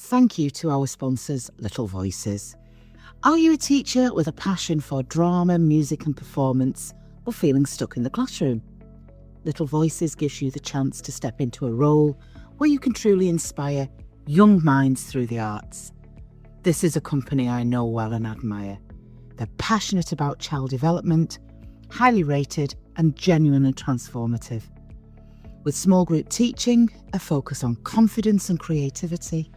thank you to our sponsors, Little Voices. Are you a teacher with a passion for drama, music and performance, or feeling stuck in the classroom? Little Voices gives you the chance to step into a role where you can truly inspire young minds through the arts. This is a company I know well and admire. They're passionate about child development, highly rated and genuinely transformative. With small group teaching, a focus on confidence and creativity,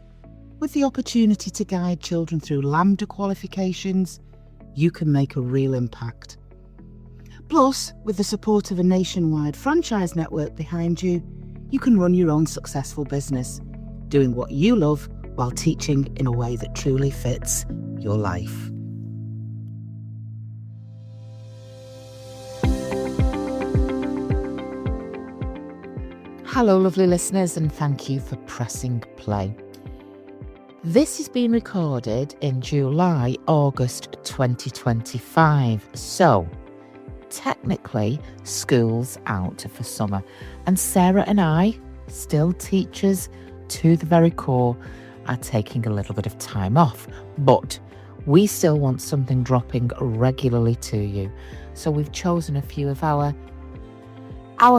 with the opportunity to guide children through Lambda qualifications, you can make a real impact. Plus, with the support of a nationwide franchise network behind you, you can run your own successful business, doing what you love while teaching in a way that truly fits your life. Hello, lovely listeners, and thank you for pressing play. This has been recorded in July, August 2025, so technically school's out for summer, and Sarah and I, still teachers to the very core, are taking a little bit of time off, but we still want something dropping regularly to you. So we've chosen a few of our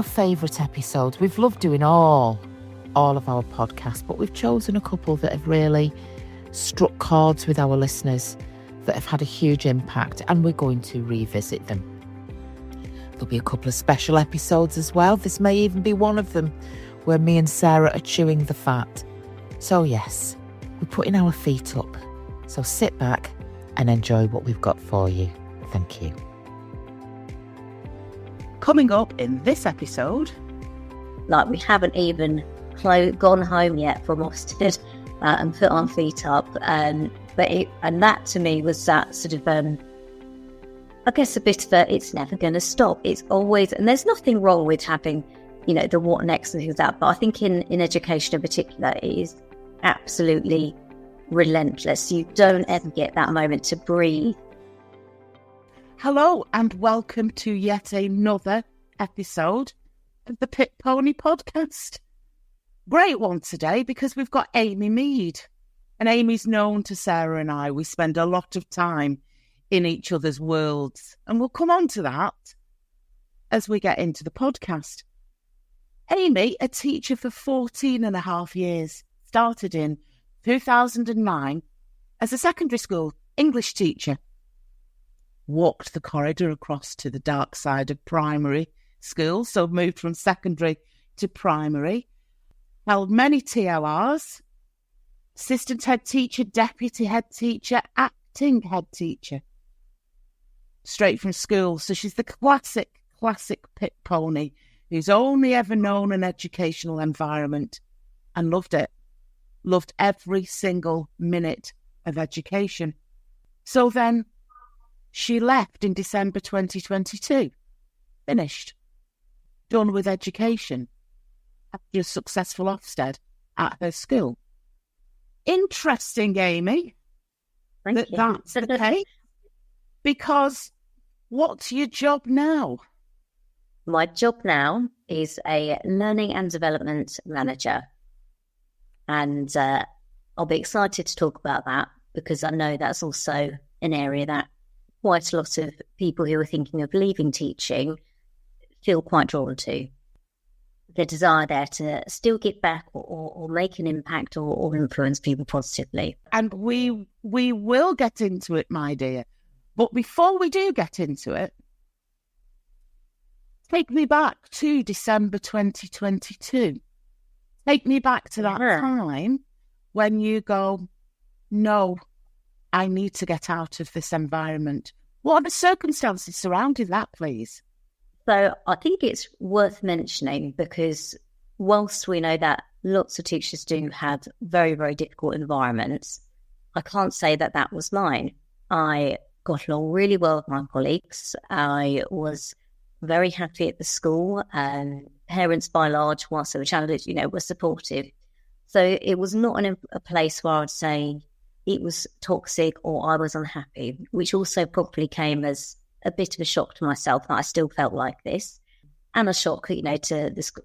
favourite episodes. We've loved doing all of our podcasts, but we've chosen a couple that have really struck chords with our listeners, that have had a huge impact, and we're going to revisit them. There'll be a couple of special episodes as well. This may even be one of them where me and Sarah are chewing the fat. So yes, we're putting our feet up. So sit back and enjoy what we've got for you. Thank you. Coming up in this episode, we haven't even gone home yet from Ofsted and put our feet up, and that to me was that sort of I guess a bit of it's never going to stop. It's always, and there's nothing wrong with having, the what next and things like that, but I think in education in particular, it is absolutely relentless. You don't ever get that moment to breathe. Hello and welcome to yet another episode of the Pit Pony podcast. Great one today because we've got Amy Meade, and Amy's known to Sarah and I. We spend a lot of time in each other's worlds, and we'll come on to that as we get into the podcast. Amy, a teacher for 14 and a half years, started in 2009 as a secondary school English teacher. Walked the corridor across to the dark side of primary school, so moved from secondary to primary. Held many TLRs, assistant head teacher, deputy head teacher, acting head teacher. Straight from school, so she's the classic pit pony who's only ever known an educational environment and loved it. Loved every single minute of education. So then she left in December 2022. Finished. Done with education after a successful Ofsted at her school. Interesting, Amy, that's the case. Because what's your job now? My job now is a learning and development manager. And I'll be excited to talk about that because I know that's also an area that quite a lot of people who are thinking of leaving teaching feel quite drawn to. The desire there to still give back or make an impact or influence people positively. And we will get into it, my dear. But before we do get into it, take me back to December 2022. Take me back to that time when you go, no, I need to get out of this environment. What are the circumstances surrounding that, please? So I think it's worth mentioning because whilst we know that lots of teachers do have very, very difficult environments, I can't say that that was mine. I got along really well with my colleagues. I was very happy at the school, and parents by and large, whilst they were challenged, were supportive. So it was not a place where I'd say it was toxic or I was unhappy, which also probably came as a bit of a shock to myself that I still felt like this, and a shock, to the school,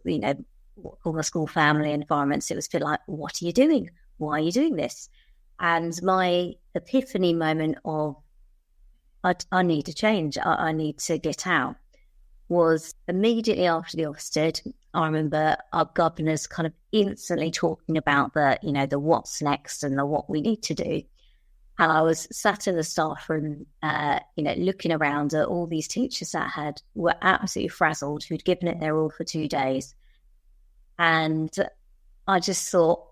what I call the school family environments. It was a bit like, what are you doing? why are you doing this? And my epiphany moment of, I need to change, I need to get out, was immediately after the Ofsted. I remember our governors kind of instantly talking about the what's next and the what we need to do. And I was sat in the staff room, looking around at all these teachers that were absolutely frazzled, who'd given it their all for 2 days. And I just thought,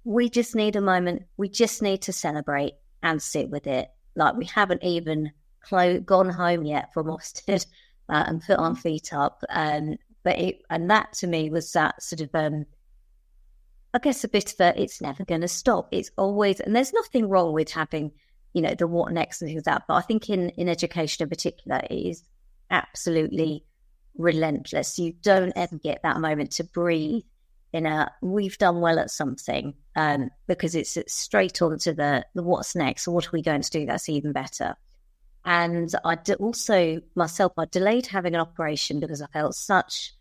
we just need a moment. We just need to celebrate and sit with it. Like, we haven't even gone home yet from Ofsted and put our feet up. And that to me was that sort of, I guess, a bit of it's never going to stop. It's always, and there's nothing wrong with having, the what next and things like that. But I think in education in particular, it is absolutely relentless. You don't ever get that moment to breathe we've done well at something, because it's straight on to the what's next. So what are we going to do that's even better? And I delayed having an operation because I felt such,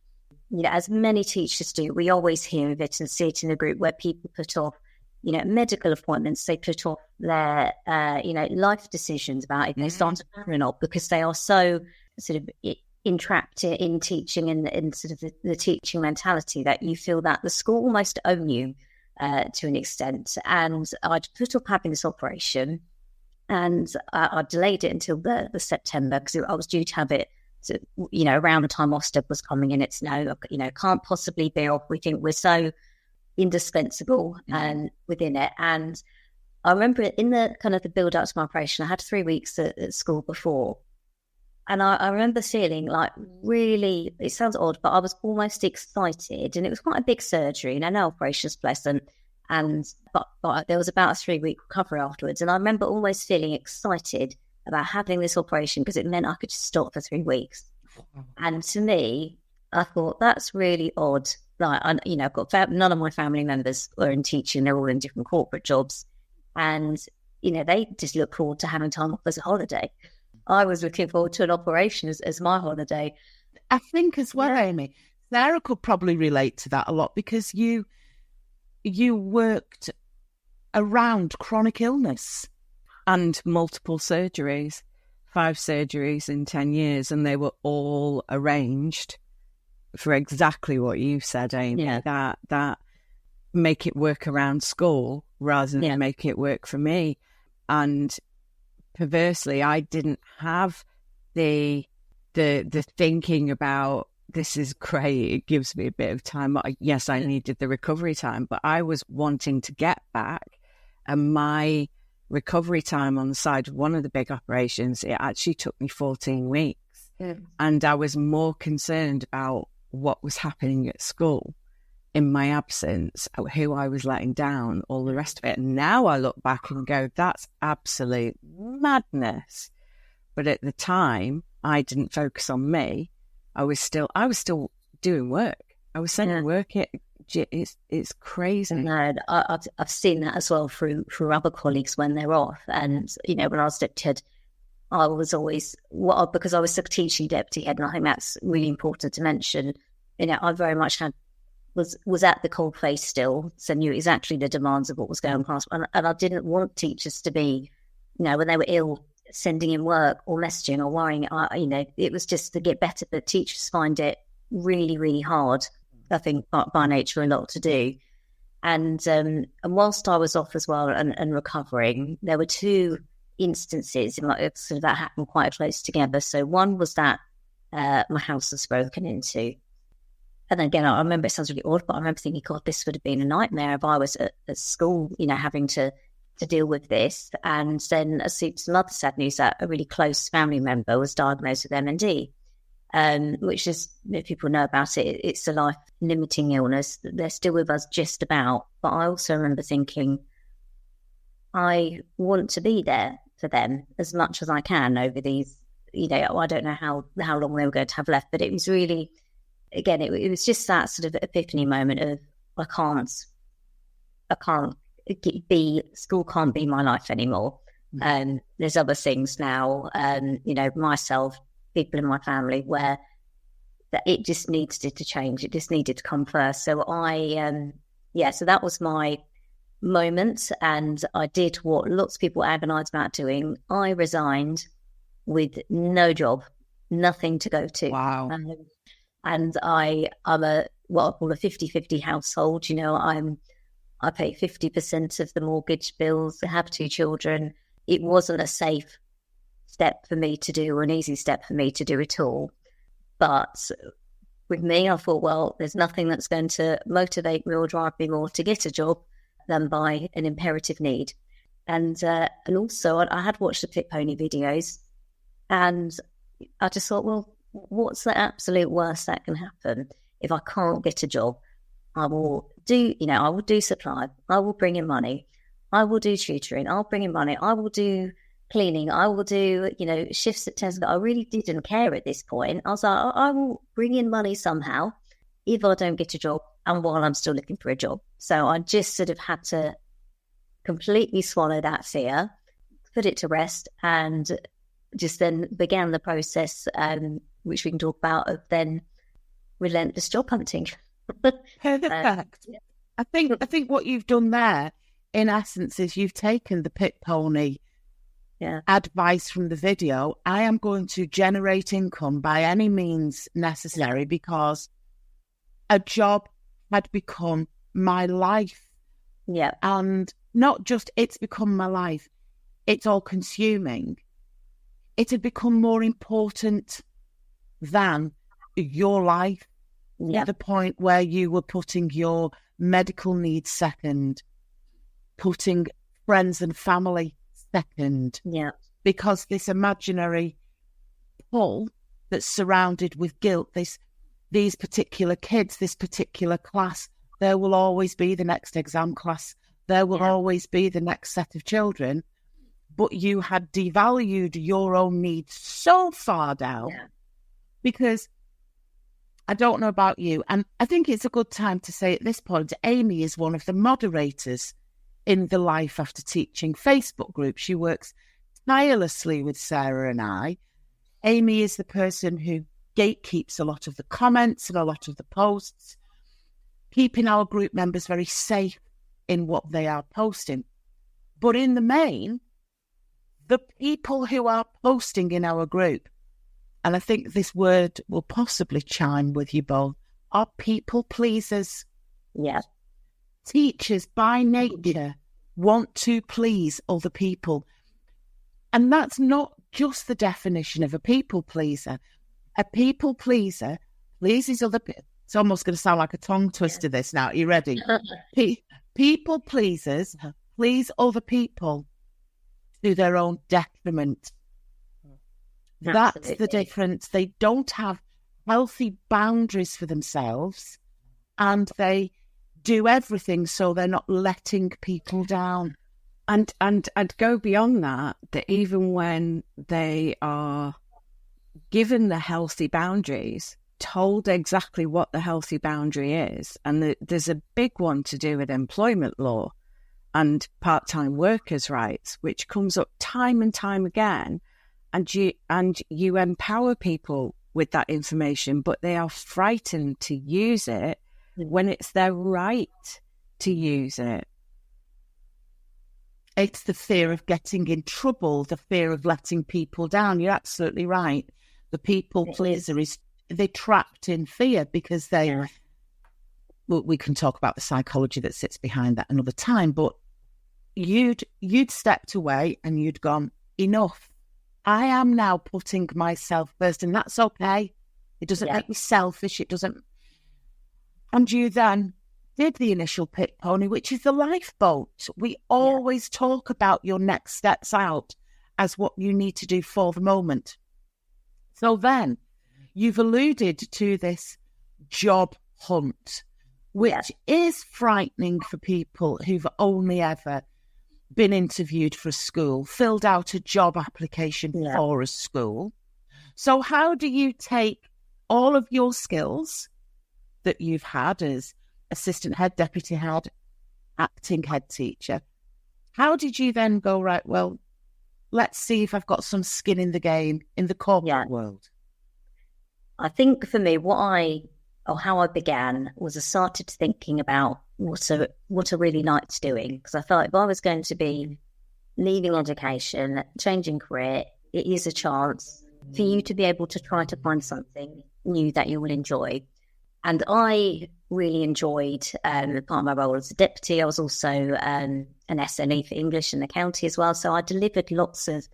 as many teachers do, we always hear of it and see it in the group where people put off, medical appointments. They put off their, life decisions about if they start a career or not, because they are so sort of entrapped in teaching and sort of the teaching mentality that you feel that the school almost own you to an extent. And I'd put off having this operation, and I delayed it until the September, because I was due to have it, around the time Ofsted was coming in. It's can't possibly be off. We think we're so indispensable within it. And I remember in the kind of the build up to my operation, I had 3 weeks at school before. And I remember feeling like really, it sounds odd, but I was almost excited. And it was quite a big surgery, and I know operation's pleasant. But there was about a 3-week recovery afterwards. And I remember almost feeling excited about having this operation because it meant I could just stop for 3 weeks. And to me, I thought, that's really odd. Like, I've got none of my family members are in teaching. They're all in different corporate jobs. And, they just look forward to having time off as a holiday. I was looking forward to an operation as my holiday. I think as well, Amy, Sarah could probably relate to that a lot, because you worked around chronic illness. And multiple surgeries, 5 surgeries in 10 years, and they were all arranged for exactly what you said, Amy, that make it work around school rather than make it work for me. And perversely, I didn't have the thinking about, this is great, it gives me a bit of time. Yes, I needed the recovery time, but I was wanting to get back. And my recovery time on the side of one of the big operations, it actually took me 14 weeks. And I was more concerned about what was happening at school in my absence, who I was letting down, all the rest of it. And now I look back and go, that's absolute madness. But at the time, I didn't focus on me. I was still doing work. I was sending work. It's crazy. No, I've seen that as well through other colleagues when they're off. And, when I was at TED, I was always, because I was a teaching deputy head, and I think that's really important to mention. I very much was at the coalface still, so knew exactly the demands of what was going past. And I didn't want teachers to be, when they were ill, sending in work or messaging or worrying. It was just to get better. But teachers find it really, really hard, I think, by nature, a lot to do. And whilst I was off as well and recovering, there were 2 instances sort of that happened quite close together. So one was that my house was broken into. And again, I remember, it sounds really odd, but I remember thinking, God, this would have been a nightmare if I was at school, having to deal with this. And then some other sad news that a really close family member was diagnosed with MND, which is, if people know about it, it's a life-limiting illness. They're still with us just about. But I also remember thinking, I want to be there for them as much as I can over these, I don't know how long they were going to have left, but it was really, again, it was just that sort of epiphany moment of, I can't school can't be my life anymore. There's other things now, myself, people in my family, where that it just needed to change. It just needed to come first. So so that was my moment, and I did what lots of people agonise about doing. I resigned with no job, nothing to go to. Wow. And I'm what I call a 50-50 household. You know, I pay 50% of the mortgage bills. I have 2 children. It wasn't a safe step for me to do, or an easy step for me to do at all. But with me, I thought, well, there's nothing that's going to motivate me or drive me more to get a job than by an imperative need. And also, I had watched the Pit Pony videos, and I just thought, well, what's the absolute worst that can happen? If I can't get a job, I will do supply. I will bring in money. I will do tutoring. I'll bring in money. I will do cleaning. I will do, shifts at Tesco. I really didn't care at this point. I was like, I will bring in money somehow if I don't get a job and while I'm still looking for a job. So I just sort of had to completely swallow that fear, put it to rest, and just then began the process, which we can talk about, of then relentless job hunting. Perfect. I think what you've done there, in essence, is you've taken the Pit Pony advice from the video. I am going to generate income by any means necessary because a job had become my life. Yeah. And not just it's become my life, it's all consuming. It had become more important than your life, at the point where you were putting your medical needs second, putting friends and family second. Yeah. Because this imaginary pull that's surrounded with guilt, these particular kids, this particular class, there will always be the next exam class. There will always be the next set of children. But you had devalued your own needs so far down because I don't know about you, and I think it's a good time to say at this point, Amy is one of the moderators in the Life After Teaching Facebook group. She works tirelessly with Sarah and I. Amy is the person who gatekeeps a lot of the comments and a lot of the posts, keeping our group members very safe in what they are posting. But in the main, the people who are posting in our group, and I think this word will possibly chime with you both, are people pleasers. Yeah. Teachers by nature want to please other people. And that's not just the definition of a people pleaser. A people pleaser pleases other people. It's almost going to sound like a tongue twister this now. Are you ready? People pleasers please other people to their own detriment. Absolutely. That's the difference. They don't have healthy boundaries for themselves, and they do everything so they're not letting people down. And I'd go beyond that even when they are given the healthy boundaries, told exactly what the healthy boundary is, and there's a big one to do with employment law and part-time workers' rights, which comes up time and time again, and you empower people with that information, but they are frightened to use it when it's their right to use it. It's the fear of getting in trouble, the fear of letting people down. You're absolutely right. The people pleaser they're trapped in fear because well, we can talk about the psychology that sits behind that another time, but you'd stepped away and you'd gone, enough. I am now putting myself first, and that's okay. It doesn't make me selfish. It doesn't. And you then did the initial Pit Pony, which is the lifeboat. We always talk about your next steps out as what you need to do for the moment. So then you've alluded to this job hunt, which is frightening for people who've only ever been interviewed for a school, filled out a job application for a school. So how do you take all of your skills that you've had as assistant head, deputy head, acting head teacher, how did you then go, right, well, let's see if I've got some skin in the game in the corporate world? I think for me, what I how I began was I started thinking about what I really liked doing, because I thought if I was going to be leaving education, changing career, it is a chance for you to be able to try to find something new that you will enjoy. And I really enjoyed part of my role as a deputy. I was also an SME for English in the county as well. So I delivered lots of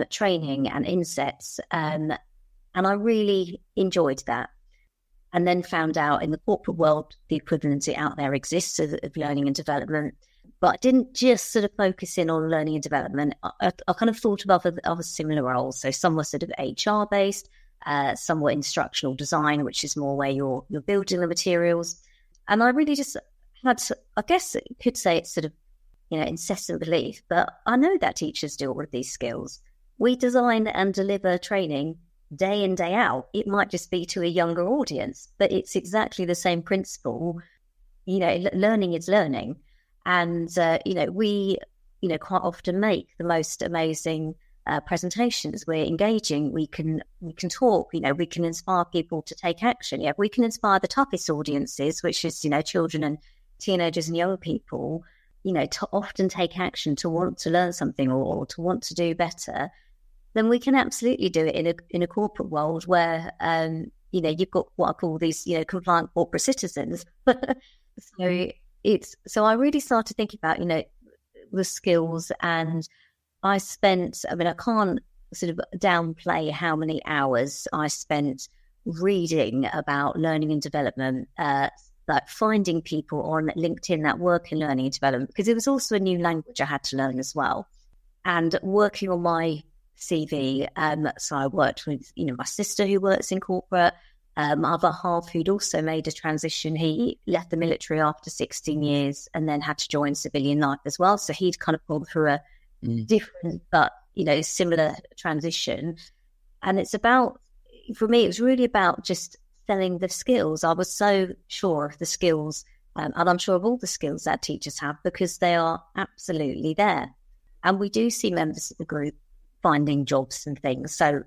training and insets, and I really enjoyed that. And then found out in the corporate world, the equivalency out there exists of learning and development. But I didn't just sort of focus in on learning and development. I kind of thought of other similar roles. So some were sort of HR based, some were instructional design, which is more where you're building the materials. And I really just had, I guess you could say it's sort of, incessant belief, but I know that teachers do all of these skills. We design and deliver training day in, day out. It might just be to a younger audience, but it's exactly the same principle. Learning is learning. And, we, quite often make the most amazing presentations. We're engaging. We can talk, we can inspire people to take action. Yeah, we can inspire the toughest audiences, which is, children and teenagers and young people, to often take action, to want to learn something or to want to do better. Then we can absolutely do it in a corporate world where, you've got what I call these, compliant corporate citizens. So I really started thinking about, the skills, and I can't sort of downplay how many hours I spent reading about learning and development, like finding people on LinkedIn that work in learning and development, because it was also a new language I had to learn as well. And working on my CV, so I worked with, my sister who works in corporate, my other half who'd also made a transition. He left the military after 16 years and then had to join civilian life as well. So he'd kind of gone through a different but, similar transition. And it's about, for me, it was really about just selling the skills. I was so sure of the skills, and I'm sure of all the skills that teachers have, because they are absolutely there. And we do see members of the group finding jobs and things. So,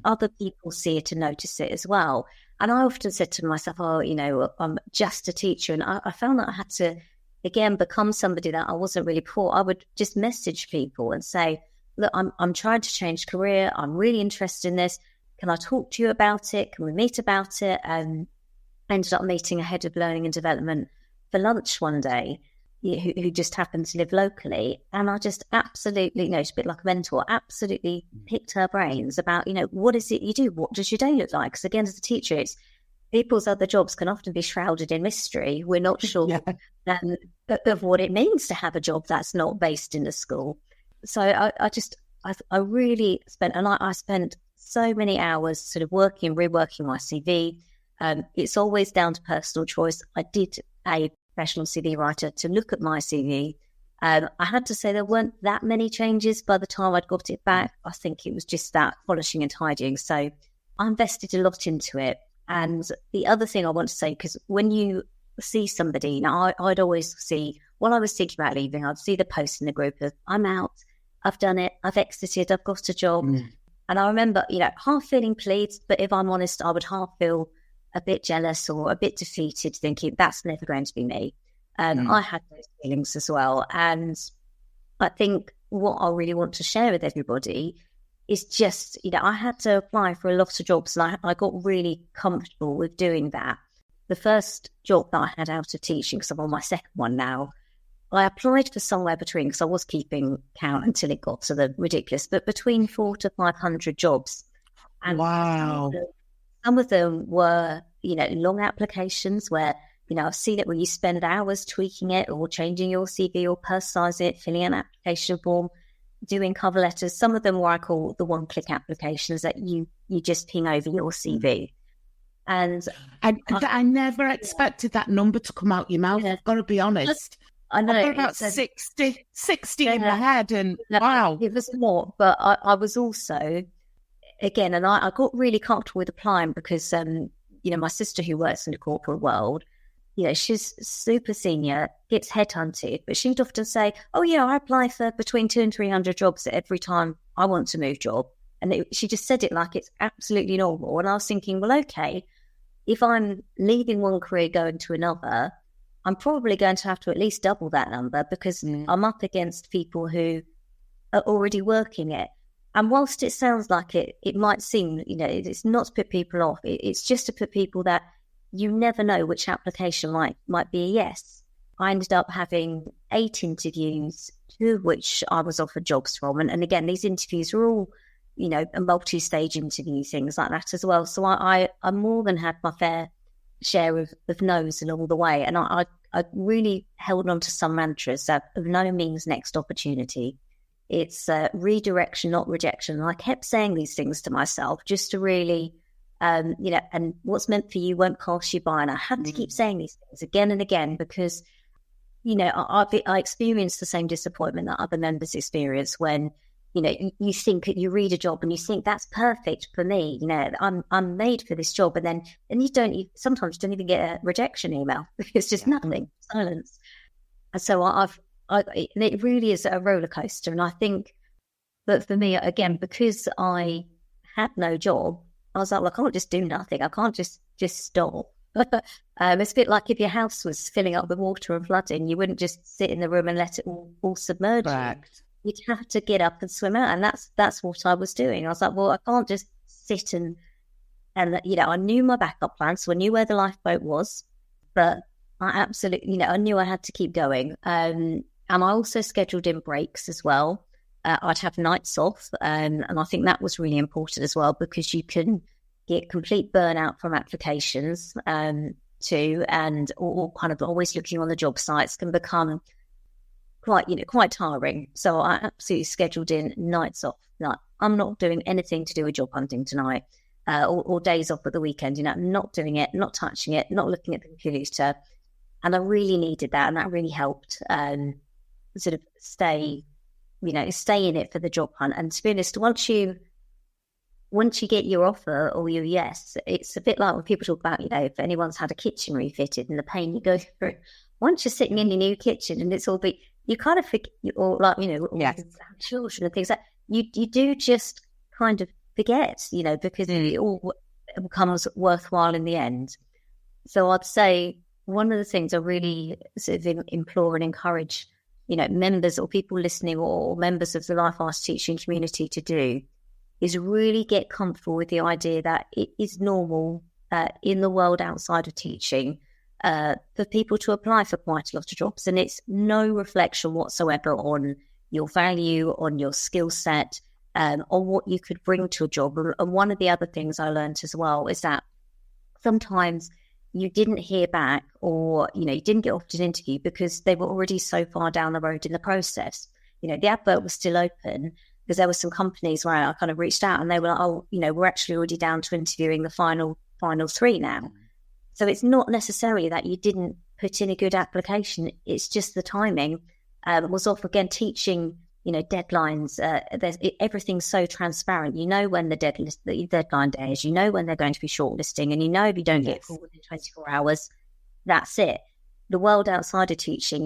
other people see it and notice it as well. And I often said to myself, I'm just a teacher. And I found that I had to, again, become somebody that I wasn't really before. I would just message people and say, look, I'm trying to change career. I'm really interested in this. Can I talk to you about it? Can we meet about it? And I ended up meeting a head of learning and development for lunch one day, who just happened to live locally. And I just absolutely, it's a bit like a mentor, absolutely picked her brains about, what is it you do? What does your day look like? Because again, as a teacher, it's people's other jobs can often be shrouded in mystery. We're not sure of what it means to have a job that's not based in a school. So I really spent, and I spent so many hours sort of reworking my CV. It's always down to personal choice. I did a professional CV writer to look at my CV. I had to say there weren't that many changes by the time I'd got it back. I think it was just that polishing and tidying. So I invested a lot into it. And the other thing I want to say, because when you see somebody, I'd always see, while I was thinking about leaving, I'd see the post in the group of, I'm out, I've done it, I've exited, I've got a job. And I remember, half feeling pleased, but if I'm honest, I would half feel a bit jealous or a bit defeated, thinking that's never going to be me. I had those feelings as well. And I think what I really want to share with everybody is just, I had to apply for a lot of jobs, and I got really comfortable with doing that. The first job that I had out of teaching, because I'm on my second one now, I applied for somewhere between, because I was keeping count until it got to the ridiculous, but between 400 to 500 jobs. And wow. Some of them were, long applications where, I've seen it where you spend hours tweaking it or changing your CV or personalising it, filling an application form, doing cover letters. Some of them were I call the one-click applications that you just ping over your CV. And I never expected that number to come out your mouth. I've got to be honest. I know. I've got about 60 in my head, and wow. It was more, but I was also, again, and I got really comfortable with applying because, my sister who works in the corporate world, she's super senior, gets headhunted, but she'd often say, oh yeah, I apply for between 200 and 300 jobs every time I want to move job. And she just said it like it's absolutely normal. And I was thinking, well, okay, if I'm leaving one career going to another, I'm probably going to have to at least double that number because I'm up against people who are already working it. And whilst it sounds like it might seem, it's not to put people off. It's just to put people that you never know which application might be a yes. I ended up having 8 interviews, 2 of which I was offered jobs from. And again, these interviews were all, a multi-stage interview, things like that as well. So I more than had my fair share of no's along the way. And I really held on to some mantras that of no means next opportunity. It's redirection, not rejection. And I kept saying these things to myself just to really, and what's meant for you won't pass you by. And I had to keep saying these things again and again because, I experienced the same disappointment that other members experience when, you think you read a job and you think that's perfect for me. I'm made for this job, and you sometimes don't even get a rejection email. It's just nothing, silence. And so it really is a roller coaster. And I think that for me, again, because I had no job, I was like, well, I can't just do nothing. I can't just stop. It's a bit like if your house was filling up with water and flooding, you wouldn't just sit in the room and let it all submerge you. You'd have to get up and swim out. And that's what I was doing. I was like, well, I can't just sit and I knew my backup plan. So I knew where the lifeboat was, but I absolutely, I knew I had to keep going. And I also scheduled in breaks as well. I'd have nights off. And I think that was really important as well, because you can get complete burnout from applications too. And or kind of always looking on the job sites can become quite tiring. So I absolutely scheduled in nights off. Like, I'm not doing anything to do with job hunting tonight, or days off at the weekend. I'm not doing it, not touching it, not looking at the computer. And I really needed that, and that really helped sort of stay in it for the job hunt. And to be honest, once you get your offer or your yes, it's a bit like when people talk about, if anyone's had a kitchen refitted and the pain you go through. Once you're sitting in your new kitchen and it's all you kind of forget, or like, children and things like you do just kind of forget, because it all becomes worthwhile in the end. So I'd say one of the things I really sort of implore and encourage, members or people listening or members of the Life Arts teaching community to do is really get comfortable with the idea that it is normal in the world outside of teaching for people to apply for quite a lot of jobs, and it's no reflection whatsoever on your value, on your skill set, on what you could bring to a job. And one of the other things I learned as well is that sometimes you didn't hear back, or you didn't get offered an interview because they were already so far down the road in the process. The advert was still open because there were some companies where I kind of reached out and they were like, oh, we're actually already down to interviewing the final 3 now. So it's not necessarily that you didn't put in a good application. It's just the timing was off. Again, teaching, deadlines. Everything's so transparent. When the deadline day is. When they're going to be shortlisting, and if you don't get called within 24 hours, that's it. The world outside of teaching,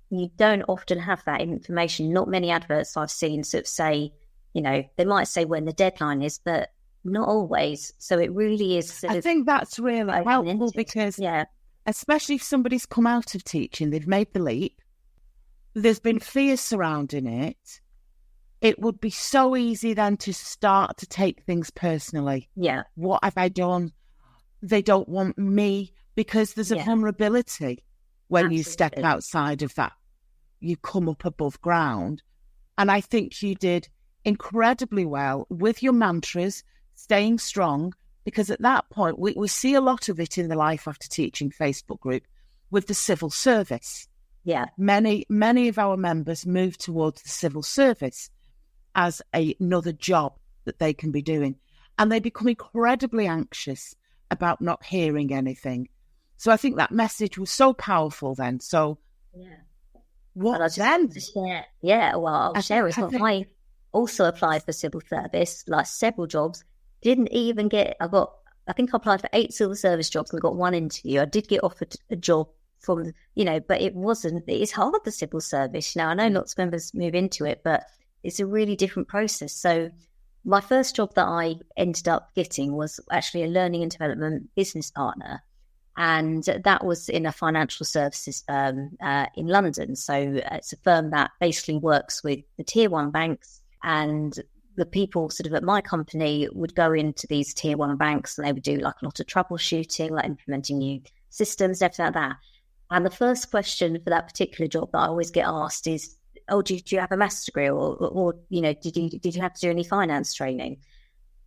you don't often have that information. Not many adverts I've seen sort of say, they might say when the deadline is, but not always. So it really is. I think that's really helpful because, especially if somebody's come out of teaching, they've made the leap, there's been fear surrounding it. It would be so easy then to start to take things personally. Yeah. What have I done? They don't want me, because there's a vulnerability when you step outside of that. You come up above ground. And I think you did incredibly well with your mantras, staying strong, because at that point, we see a lot of it in the Life After Teaching Facebook group with the civil service. Yeah. Many of our members move towards the civil service as another job that they can be doing. And they become incredibly anxious about not hearing anything. So I think that message was so powerful then. So what then? I'll share it. I also applied for civil service, like several jobs. Didn't even get, I think I applied for 8 civil service jobs and got 1 interview. I did get offered a job from, but it's hard, the civil service. I know lots of members move into it, but it's a really different process. So my first job that I ended up getting was actually a learning and development business partner. And that was in a financial services firm in London. So it's a firm that basically works with the tier one banks, and the people sort of at my company would go into these tier one banks and they would do like a lot of troubleshooting, like implementing new systems, everything like that. And the first question for that particular job that I always get asked is, oh, do you have a master's degree, or you know, did you have to do any finance training?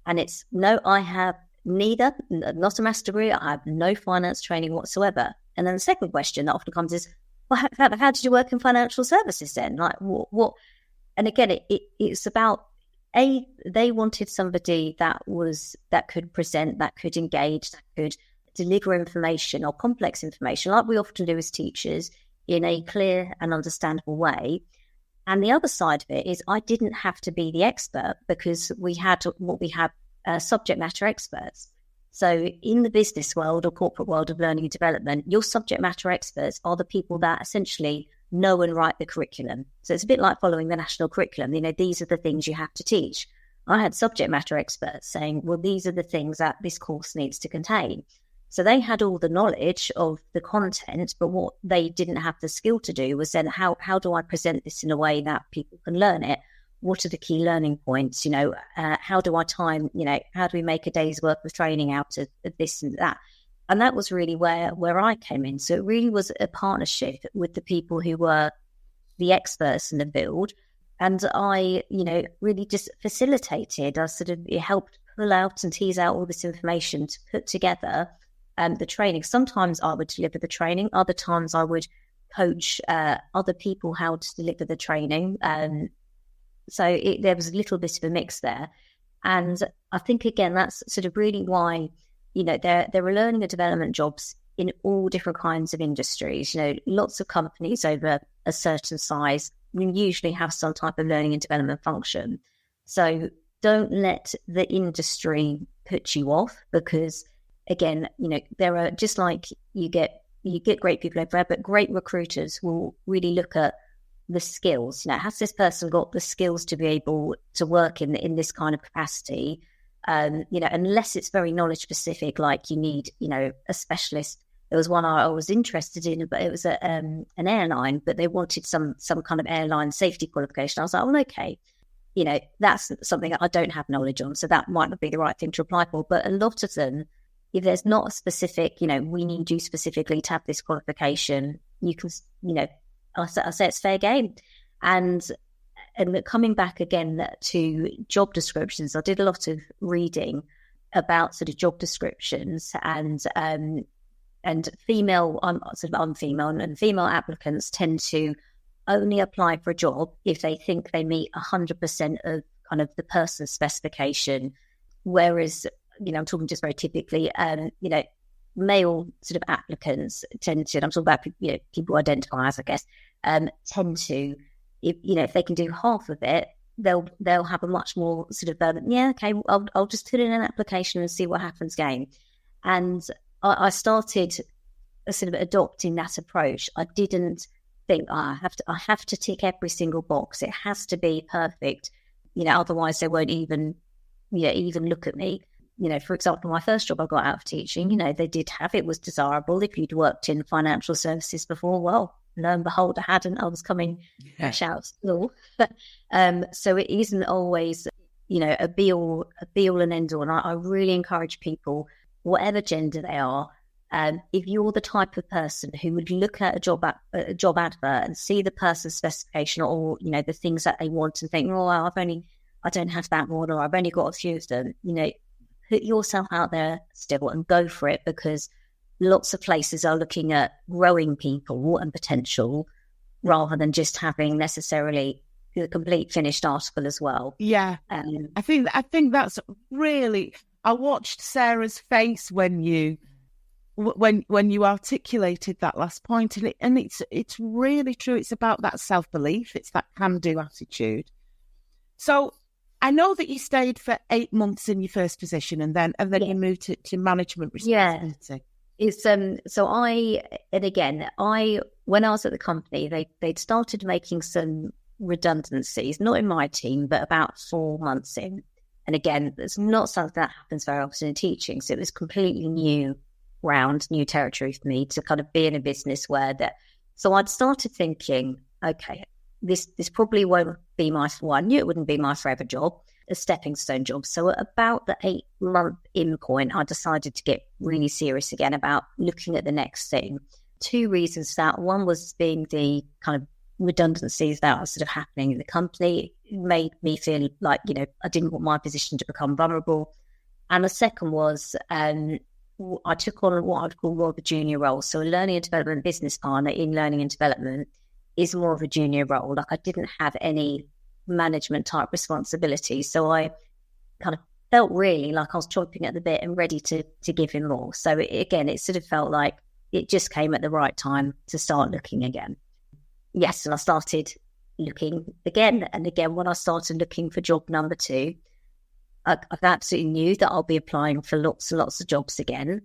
And it's, no, I have neither, not a master's degree, I have no finance training whatsoever. And then the second question that often comes is, well, how did you work in financial services then? Like what? And again, it's about, they wanted somebody that could present, that could engage, that could deliver information or complex information, like we often do as teachers, in a clear and understandable way. And the other side of it is, I didn't have to be the expert, because we had subject matter experts. So in the business world or corporate world of learning and development, your subject matter experts are the people that essentially know and write the curriculum. So it's a bit like following the national curriculum. You know, these are the things you have to teach. I had subject matter experts saying, well, these are the things that this course needs to contain. So they had all the knowledge of the content, but what they didn't have the skill to do was then, how do I present this in a way that people can learn it? What are the key learning points? You know, how do I time, you know, how do we make a day's worth of training out of this and that? And that was really where I came in. So it really was a partnership with the people who were the experts in the field. And I, you know, really just facilitated. I sort of helped pull out and tease out all this information to put together the training. Sometimes I would deliver the training. Other times I would coach other people how to deliver the training. So there was a little bit of a mix there. And I think, again, that's sort of really why, you know, there are learning and development jobs in all different kinds of industries. You know, lots of companies over a certain size usually have some type of learning and development function. So don't let the industry put you off, because, again, you know, there are, just like you get great people everywhere, but great recruiters will really look at the skills. You know, has this person got the skills to be able to work in this kind of capacity? You know, unless it's very knowledge specific, like you need, you know, a specialist. There was one I was interested in, but it was an airline, but they wanted some kind of airline safety qualification. I was like, oh, okay, you know, that's something that I don't have knowledge on, so that might not be the right thing to apply for. But a lot of them, if there's not a specific, you know, we need you specifically to have this qualification, you can, you know, I say it's fair game. And coming back again to job descriptions, I did a lot of reading about sort of job descriptions, and female, I'm female, and female applicants tend to only apply for a job if they think they meet 100% of kind of the person's specification. Whereas, you know, I'm talking just very typically, you know, male sort of applicants tend to, and I'm talking about, you know, people who identify as, I guess, tend to, if they can do half of it, they'll have a much more sort of, I'll just put in an application and see what happens game. And I started sort of adopting that approach. I didn't think, I have to tick every single box. It has to be perfect, you know, otherwise they won't even look at me. You know, for example, my first job I got out of teaching, you know, they did have, it was desirable if you'd worked in financial services before. Well, lo and behold, I hadn't. I was coming fresh out of school. But so it isn't always, you know, a be all and end all. And I really encourage people, whatever gender they are, if you're the type of person who would look at a job advert and see the person's specification, or, you know, the things that they want, and think, oh, well, I don't have that one, or I've only got a few of them, you know, put yourself out there still and go for it, because lots of places are looking at growing people and potential rather than just having necessarily the complete finished article as well. Yeah. I think that's really, I watched Sarah's face when you articulated that last point, and it's really true. It's about that self-belief. It's that can-do attitude. So I know that you stayed for 8 months in your first position, and then you moved to management responsibility. Yeah. It's when I was at the company, they'd started making some redundancies, not in my team, but about 4 months in. And again, it's not something that happens very often in teaching. So it was completely new territory for me to kind of be in a business where that. So I'd started thinking, okay, this probably won't be I knew it wouldn't be my forever job, a stepping stone job. So at about the 8-month in point, I decided to get really serious again about looking at the next thing. 2 reasons for that. One was being the kind of redundancies that are sort of happening in the company. It made me feel like, I didn't want my position to become vulnerable. And the second was I took on what I'd call more of a junior role. So a learning and development business partner in learning and development is more of a junior role. Like I didn't have any management type responsibility. So I kind of felt really like I was chomping at the bit and ready to give him more. So it sort of felt like it just came at the right time to start looking again. Yes, and I started looking again and again. When I started looking for job number 2, I absolutely knew that I'll be applying for lots and lots of jobs again.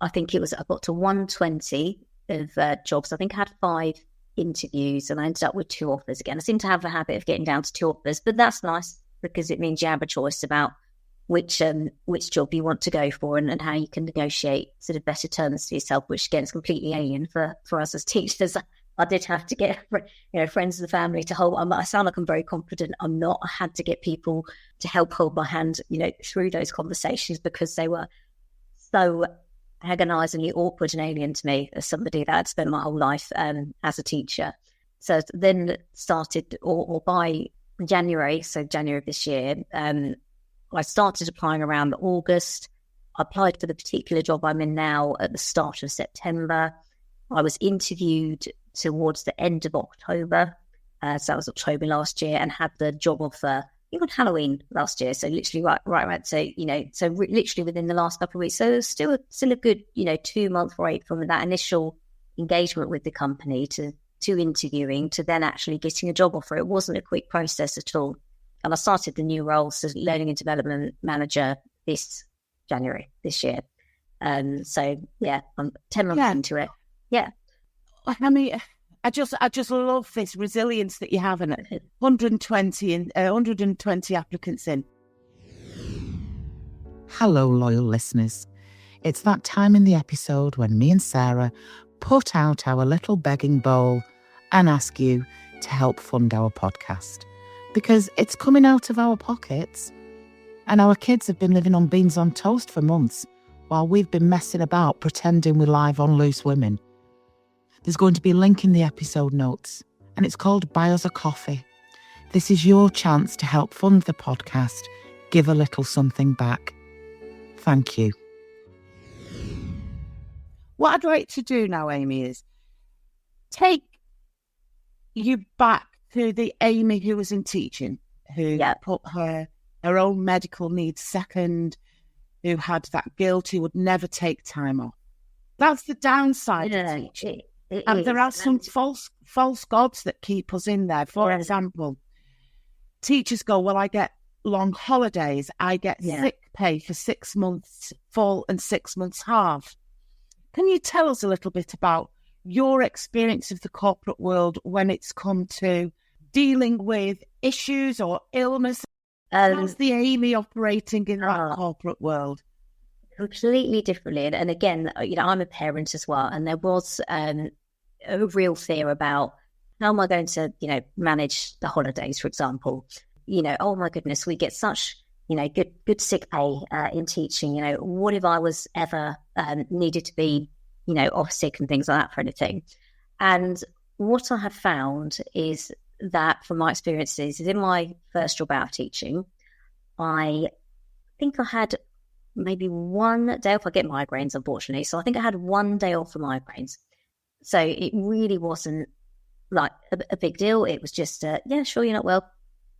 I think I got to 120 of jobs. I think I had 5 interviews and I ended up with 2 offers again. I seem to have a habit of getting down to 2 offers, but that's nice because it means you have a choice about which job you want to go for and how you can negotiate sort of better terms for yourself, which again is completely alien for us as teachers. I did have to get, friends of the family to hold. I sound like I'm very confident. I'm not. I had to get people to help hold my hand, through those conversations because they were so agonisingly awkward and alien to me as somebody that had spent my whole life as a teacher. So then started, or by January, so January of this year, I started applying around August. I applied for the particular job I'm in now at the start of September. I was interviewed towards the end of October. So that was October last year, and had the job offer even Halloween last year. So literally right. So, literally within the last couple of weeks. So it's still a good, 2-month break from that initial engagement with the company to interviewing to then actually getting a job offer. It wasn't a quick process at all. And I started the new role as learning and development manager this January this year. So yeah, I'm 10 months into it. Yeah. I mean, I just love this resilience that you have in it. 120 applicants in. Hello, loyal listeners. It's that time in the episode when me and Sarah put out our little begging bowl and ask you to help fund our podcast. Because it's coming out of our pockets. And our kids have been living on beans on toast for months while we've been messing about pretending we're live on Loose Women. There's going to be a link in the episode notes, and it's called Buy Us a Coffee. This is your chance to help fund the podcast, give a little something back. Thank you. What I'd like to do now, Amy, is take you back to the Amy who was in teaching, who put her own medical needs second, who had that guilt, who would never take time off. That's the downside of teaching. And there are some false gods that keep us in there. For example, teachers go, well, I get long holidays. I get sick pay for 6 months full and 6 months half. Can you tell us a little bit about your experience of the corporate world when it's come to dealing with issues or illness? How's the Amy operating in that corporate world? Completely differently. And again, I'm a parent as well. And there was a real fear about how am I going to, manage the holidays, for example. Oh my goodness, we get such, good sick pay in teaching. What if I was ever needed to be, off sick and things like that for anything? And what I have found is that from my experiences is in my first job out of teaching, I think I had maybe one day off. I get migraines, unfortunately. So I think I had 1 day off for migraines. So it really wasn't like a big deal. It was just, sure, you're not well.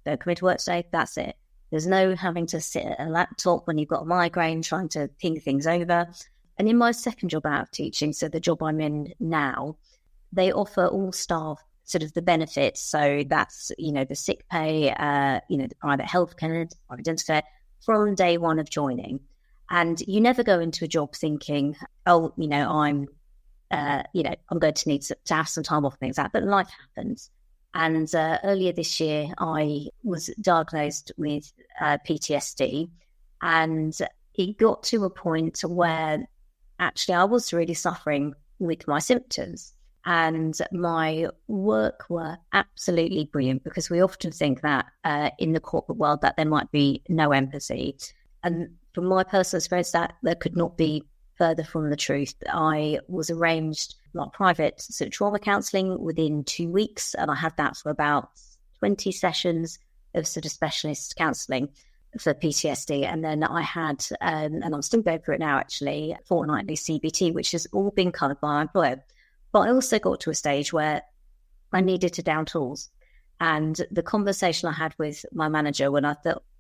Don't come into work today. That's it. There's no having to sit at a laptop when you've got a migraine, trying to think things over. And in my second job out of teaching, so the job I'm in now, they offer all staff sort of the benefits. So that's, the sick pay, the private healthcare, private dental care from day one of joining. And you never go into a job thinking, I'm going to need to have some time off and things like that. But life happens. And earlier this year, I was diagnosed with PTSD, and it got to a point where actually I was really suffering with my symptoms, and my work were absolutely brilliant, because we often think that in the corporate world that there might be no empathy. And from my personal experience, that there could not be further from the truth. I was arranged like private sort of trauma counselling within 2 weeks, and I had that for about 20 sessions of sort of specialist counselling for PTSD. And then I had, and I'm still going through it now actually, fortnightly CBT, which has all been covered by my employer. But I also got to a stage where I needed to down tools. And the conversation I had with my manager, when I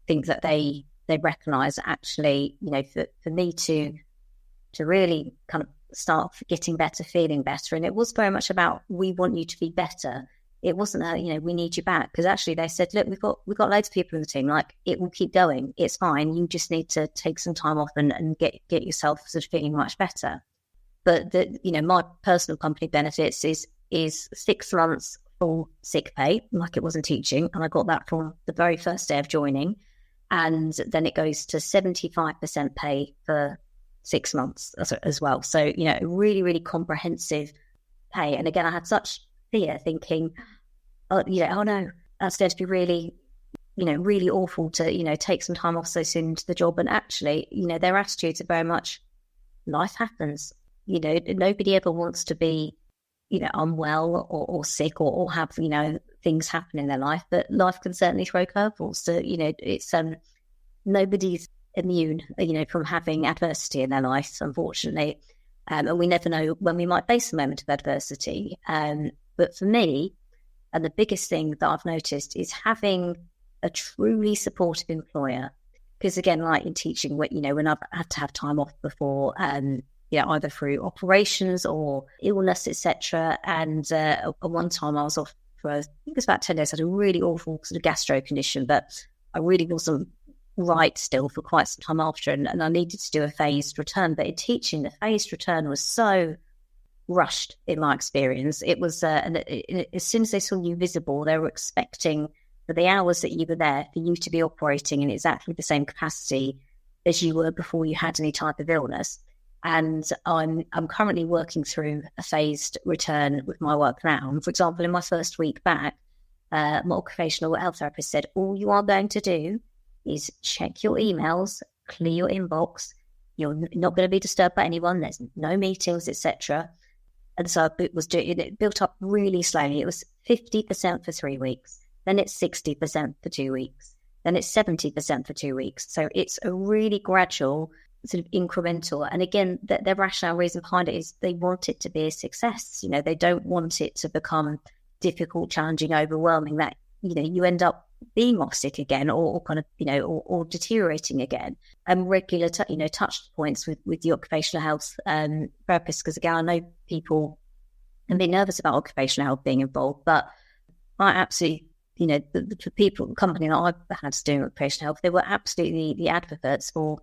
think that they recognise actually, you know, for me to really kind of start getting better, feeling better. And it was very much about, we want you to be better. It wasn't that, you know, we need you back. Because actually they said, look, we've got loads of people in the team, like it will keep going. It's fine. You just need to take some time off and get yourself sort of feeling much better. But you know, my personal company benefits is 6 months full sick pay, like it wasn't teaching. And I got that from the very first day of joining. And then it goes to 75% pay for 6 months as well. So, you know, really, really comprehensive pay. And again, I had such fear thinking, oh no, that's going to be really, you know, really awful to, you know, take some time off so soon into the job. And actually, you know, their attitudes are very much, life happens. You know, nobody ever wants to be, you know, unwell or sick or have, you know, things happen in their life, but life can certainly throw curveballs. So, you know, it's nobody's immune, you know, from having adversity in their life, unfortunately. And we never know when we might face a moment of adversity. But for me, and the biggest thing that I've noticed is having a truly supportive employer. Because again, like in teaching, you know, when I've had to have time off before, you know, either through operations or illness, etc. And at one time I was off for, I think it was about 10 days. I had a really awful sort of gastro condition, but I really wasn't right still for quite some time after, and I needed to do a phased return. But in teaching, the phased return was so rushed in my experience. It was, and as soon as they saw you visible, they were expecting for the hours that you were there for you to be operating in exactly the same capacity as you were before you had any type of illness. And I'm currently working through a phased return with my work now. And for example, in my first week back, my occupational health therapist said, all you are going to do is check your emails, clear your inbox. You're not going to be disturbed by anyone. There's no meetings, etc. And so it built up really slowly. It was 50% for 3 weeks. Then it's 60% for 2 weeks. Then it's 70% for 2 weeks. So it's a really gradual sort of incremental. And again, their rationale reason behind it is they want it to be a success. You know, they don't want it to become difficult, challenging, overwhelming, that, you know, you end up being off sick again or kind of, you know, or deteriorating again. And regular, touch points with the occupational health therapist, because again, I know people can be nervous about occupational health being involved, but I absolutely, you know, the company that I've had to do occupational health, they were absolutely the advocates for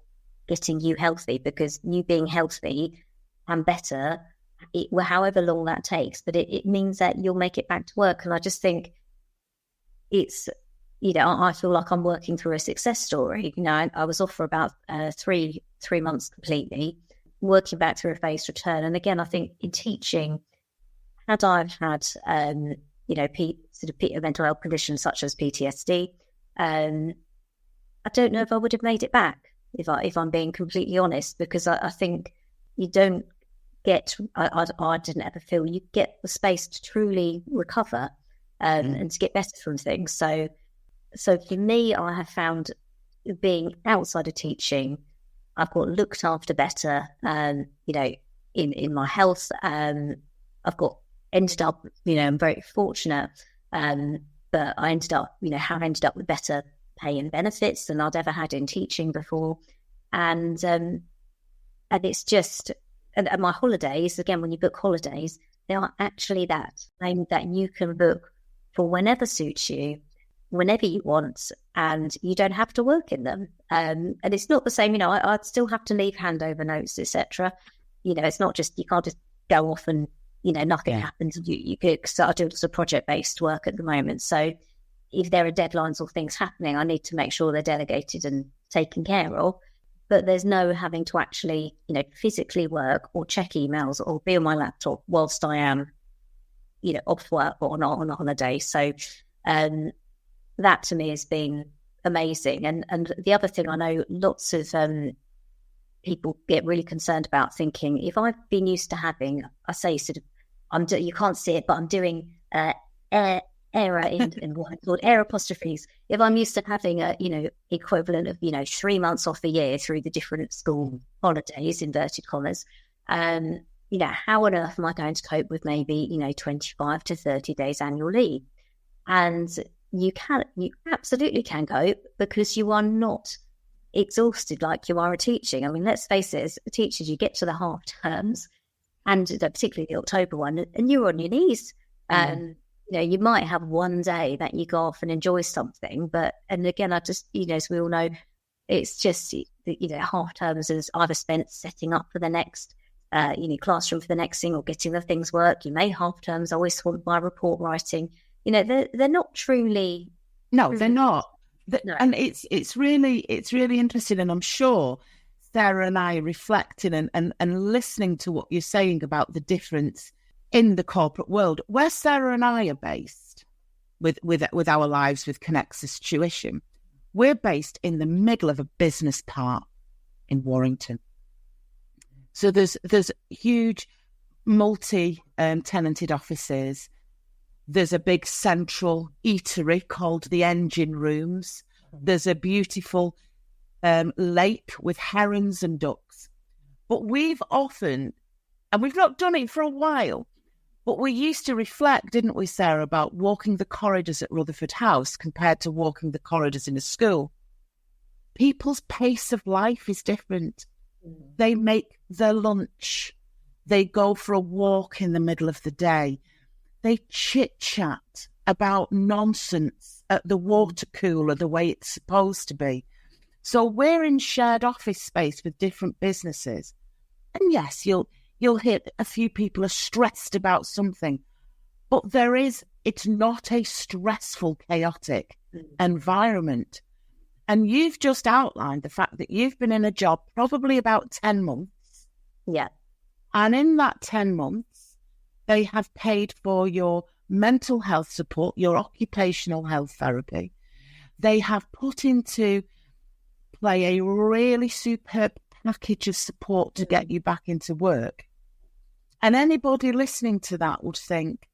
getting you healthy, because you being healthy and better, however long that takes, but it means that you'll make it back to work. And I just think it's, you know, I feel like I'm working through a success story. You know, I was off for about 3 months completely, working back through a phased return. And again, I think in teaching, had I had, you know, mental health conditions such as PTSD, I don't know if I would have made it back, if I'm being completely honest, because I think you don't get, I didn't ever feel you get the space to truly recover and to get better from things. So for me, I have found being outside of teaching, I've got looked after better, you know, in my health. Ended up, you know, I'm very fortunate, but I ended up, you know, have ended up with better pay and benefits than I'd ever had in teaching before. And it's just, and my holidays, again, when you book holidays, they are actually that you can book for whenever suits you, whenever you want, and you don't have to work in them. And it's not the same, you know, I'd still have to leave handover notes, etc. You know, it's not just, you can't just go off and, you know, nothing happens. You could start doing some project-based work at the moment. So if there are deadlines or things happening, I need to make sure they're delegated and taken care of. But there's no having to actually, physically work or check emails or be on my laptop whilst I am, off work or not on a holiday. So that to me has been amazing. And the other thing, I know lots of people get really concerned about, thinking, if I've been used to having, I say sort of, you can't see it, but I'm doing error in what I call error apostrophes. If I'm used to having a, equivalent of, 3 months off a year through the different school holidays, inverted commas, how on earth am I going to cope with maybe, 25 to 30 days annual leave? And you absolutely can cope, because you are not exhausted like you are teaching. I mean, let's face it, as teachers, you get to the half terms, and particularly the October one, and you're on your knees. You might have one day that you go off and enjoy something, and again, I just, as we all know, it's just, half terms is either spent setting up for the next, classroom for the next thing, or getting the things work. You may half terms always swamped by report writing. They're not truly. No, they're not. No. And it's really interesting, and I'm sure Sarah and I are reflecting and listening to what you're saying about the difference in the corporate world, where Sarah and I are based with our lives with Connexus Tuition. We're based in the middle of a business park in Warrington. So there's huge multi-tenanted offices. There's a big central eatery called the Engine Rooms. There's a beautiful lake with herons and ducks. But we've often, and we've not done it for a while, but we used to reflect, didn't we, Sarah, about walking the corridors at Rutherford House compared to walking the corridors in a school. People's pace of life is different. They make their lunch. They go for a walk in the middle of the day. They chit-chat about nonsense at the water cooler the way it's supposed to be. So we're in shared office space with different businesses. And yes, you'll hear a few people are stressed about something, but it's not a stressful, chaotic environment. And you've just outlined the fact that you've been in a job probably about 10 months. Yeah. And in that 10 months, they have paid for your mental health support, your occupational health therapy. They have put into play a really superb package of support to get you back into work. And anybody listening to that would think,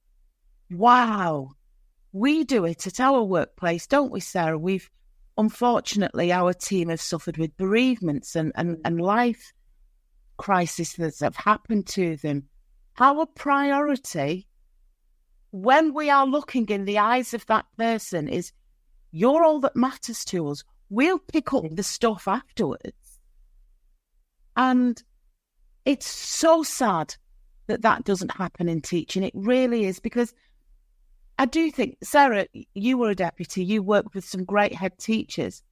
wow, we do it at our workplace, don't we, Sarah? Unfortunately, our team have suffered with bereavements and life crises that have happened to them. Our priority, when we are looking in the eyes of that person, is you're all that matters to us. We'll pick up the stuff afterwards. And it's so sad that doesn't happen in teaching. It really is, because I do think, Sarah, you were a deputy, you worked with some great head teachers.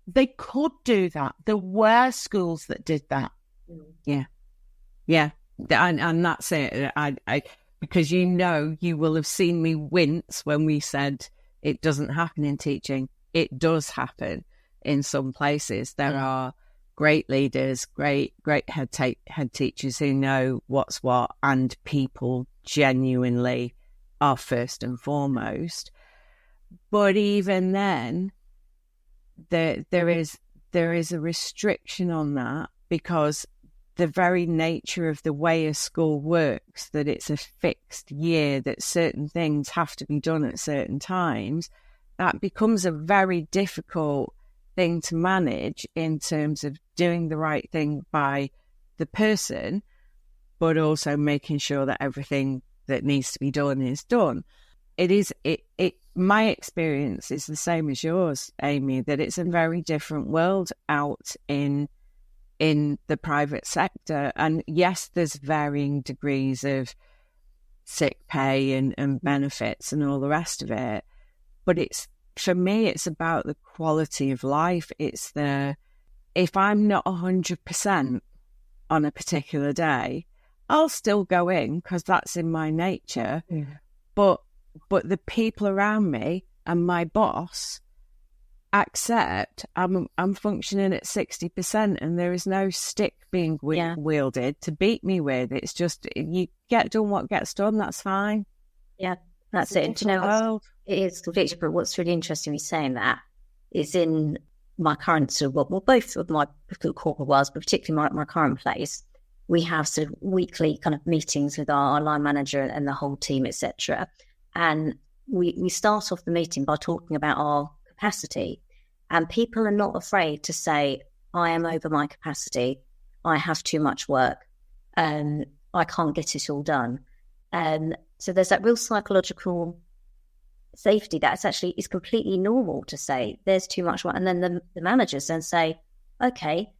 They could do that. There were schools that did that. Yeah. And that's it. I because you will have seen me wince when we said it doesn't happen in teaching. It does happen in some places. There are great leaders, great head teachers who know what's what, and people genuinely are first and foremost. But even then, there is a restriction on that, because the very nature of the way a school works, that it's a fixed year, that certain things have to be done at certain times, that becomes a very difficult thing to manage in terms of doing the right thing by the person, but also making sure that everything that needs to be done is done. My experience is the same as yours, Amy, that it's a very different world out in the private sector. And yes, there's varying degrees of sick pay and benefits and all the rest of it. But for me, it's about the quality of life. If I'm not 100% on a particular day, I'll still go in because that's in my nature. Yeah. But the people around me and my boss accept I'm functioning at 60% and there is no stick being wielded to beat me with. It's just, you get done what gets done, that's fine. Yeah, that's it. Do you know, it is completely different. What's really interesting with saying that is in my current sort of, well, both of my corporate worlds, but particularly my current place, we have sort of weekly kind of meetings with our line manager and the whole team, etc. And we start off the meeting by talking about our capacity, and people are not afraid to say, I am over my capacity, I have too much work, and I can't get it all done. And so there's that real psychological safety that it's completely normal to say there's too much work. And then the managers then say, okay,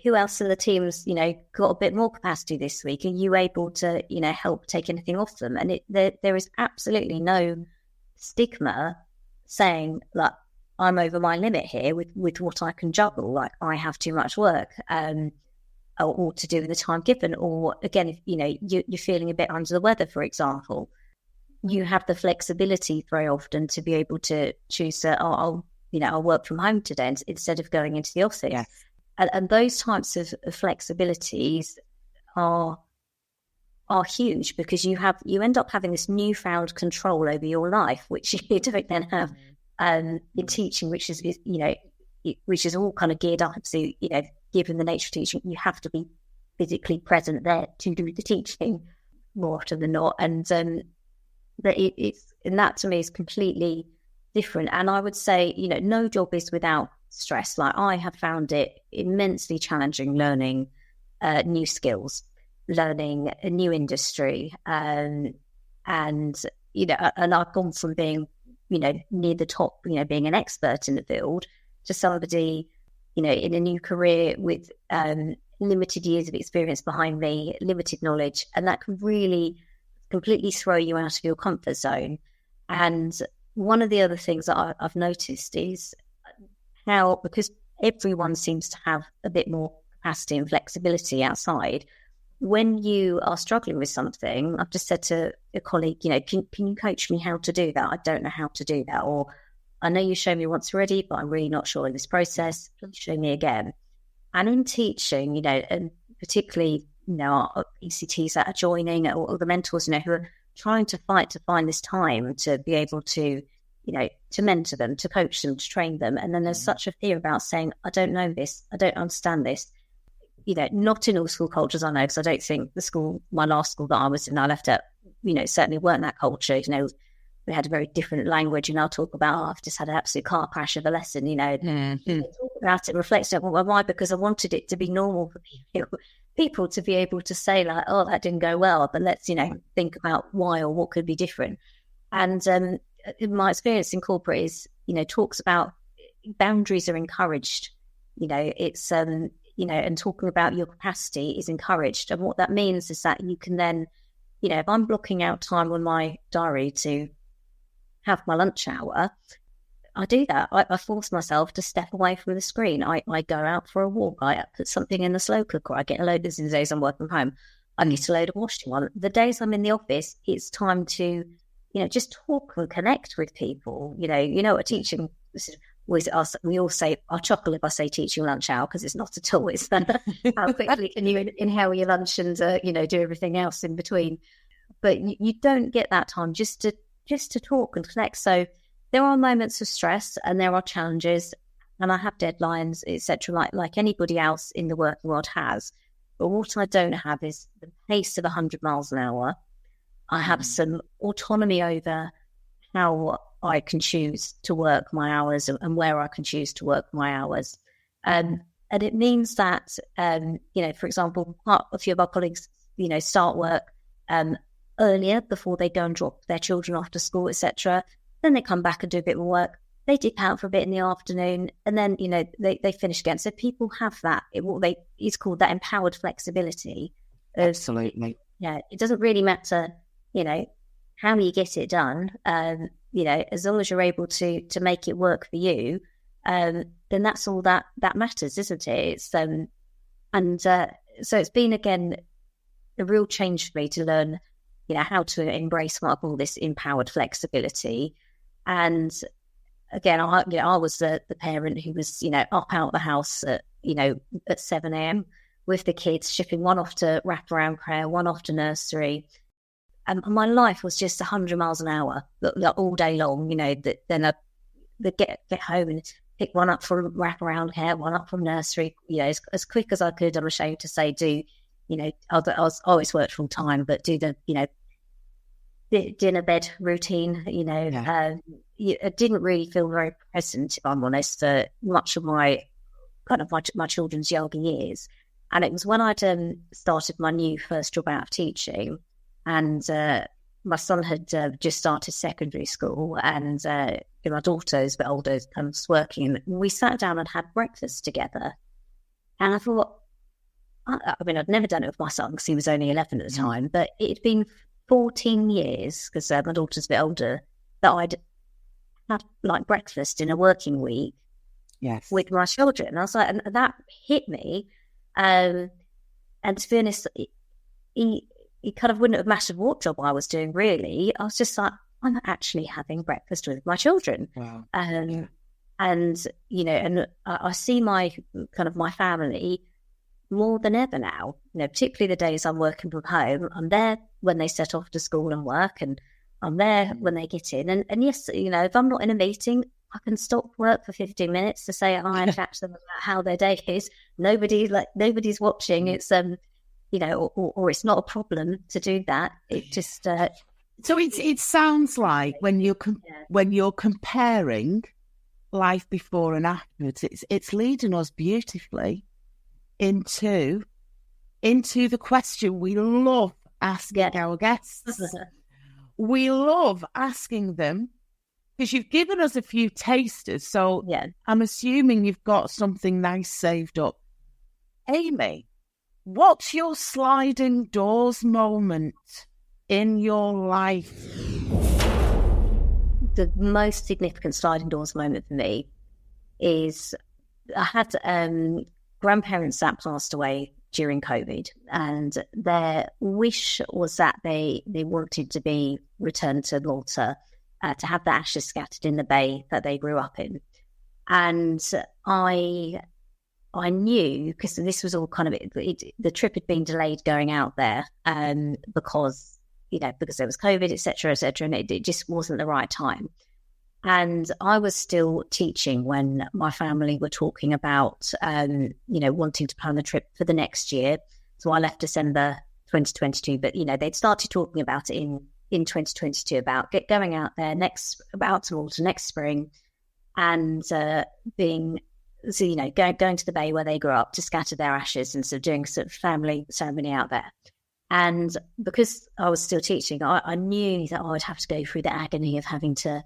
who else in the team's, got a bit more capacity this week? Are you able to, help take anything off them? And there is absolutely no stigma saying, like, I'm over my limit here with what I can juggle, like I have too much work, or to do with the time given. Or again, if you're feeling a bit under the weather, for example, you have the flexibility very often to be able to choose to, I'll work from home today instead of going into the office. Yes. And those types of flexibilities are huge, because you end up having this newfound control over your life, which you don't then have in teaching, which is all kind of geared up to, given the nature of teaching, you have to be physically present there to do the teaching more often than not. And and that to me is completely different. And I would say, no job is without stress. Like, I have found it immensely challenging learning new skills, learning a new industry, and I've gone from being near the top, being an expert in the field, to somebody in a new career with limited years of experience behind me, limited knowledge, and that can really completely throw you out of your comfort zone. And one of the other things that I've noticed is how, because everyone seems to have a bit more capacity and flexibility outside, when you are struggling with something, I've just said to a colleague, can you coach me how to do that? I don't know how to do that. Or, I know you showed me once already, but I'm really not sure in this process. Please show me again. And in teaching, and particularly, our ECTs that are joining, or the mentors, who are trying to find this time to be able to, to mentor them, to coach them, to train them. And then there's such a fear about saying, I don't know this, I don't understand this. Not in all school cultures, I know, because I don't think my last school that I was in, I left at, certainly weren't that culture. We had a very different language, and I'll talk about, I've just had an absolute car crash of a lesson, talk about it, reflect on why, because I wanted it to be normal for people to be able to say, like, oh, that didn't go well, but let's, think about why or what could be different. And my experience in corporate is, talks about boundaries are encouraged, it's, and talking about your capacity is encouraged. And what that means is that you can then, if I'm blocking out time on my diary to have my lunch hour, I do that. I force myself to step away from the screen. I go out for a walk. I put something in the slow cooker. I get a load of the days I'm working from home. I get a load of washing on. The days I'm in the office, it's time to, just talk and connect with people. What teaching, we all say, I chuckle if I say teaching lunch hour, because it's not at all. It's how quickly can you inhale your lunch and, do everything else in between. But you don't get that time just to talk and connect. So there are moments of stress and there are challenges, and I have deadlines, etc., like anybody else in the working world has. But what I don't have is the pace of 100 miles an hour. I have some autonomy over how I can choose to work my hours and where I can choose to work my hours. And it means that, for example, a few of our colleagues, start work earlier before they go and drop their children off to school, etc. Then they come back and do a bit more work. They dip out for a bit in the afternoon, and then, they finish again. So people have that, it's called that empowered flexibility. Absolutely. Yeah, it doesn't really matter, how you get it done. As long as you're able to make it work for you, then that's all that matters, isn't it? It's so it's been, again, a real change for me to learn, how to embrace what I call this empowered flexibility. And again, I was the parent who was, up out the house at 7 a.m. with the kids, shipping one off to wraparound care, one off to nursery. And my life was just 100 miles an hour all day long, then I'd get home and pick one up from wraparound care, one up from nursery, as quick as I could. I'm ashamed to say, I always worked full time, but do the, dinner bed routine, I didn't really feel very present, if I'm honest, for much of my children's younger years. And it was when I'd started my new first job out of teaching, and my son had just started secondary school, and my daughter's a bit older, was working, and we sat down and had breakfast together. And I thought, I'd never done it with my son because he was only 11 at the time, but it'd been 14 years, because my daughter's a bit older, that I'd had like breakfast in a working week with my children. And I was like, and that hit me. And to be honest, it kind of wouldn't have mattered what job I was doing, really. I was just like, I'm actually having breakfast with my children. Wow. And I see my family more than ever now, particularly the days I'm working from home. I'm there when they set off to school and work, and I'm there when they get in. And yes, if I'm not in a meeting, I can stop work for 15 minutes to say hi and chat to them about how their day is. Nobody's watching. It's or it's not a problem to do that. It just so it sounds like when you're comparing life before and afterwards, it's leading us beautifully into the question we love asking our guests. We love asking them, because you've given us a few tasters, so I'm assuming you've got something nice saved up. Amy, what's your sliding doors moment in your life? The most significant sliding doors moment for me is I had grandparents that passed away during COVID, and their wish was that they wanted to be returned to Malta, to have the ashes scattered in the bay that they grew up in. And I knew, because this was all kind of the trip had been delayed going out there, because there was COVID, etc., and it just wasn't the right time. And I was still teaching when my family were talking about, wanting to plan the trip for the next year. So I left December 2022, but, they'd started talking about it in 2022 about going out there about to Malta next spring, and going to the bay where they grew up to scatter their ashes, and sort of doing sort of family ceremony out there. And because I was still teaching, I knew that I would have to go through the agony of having to,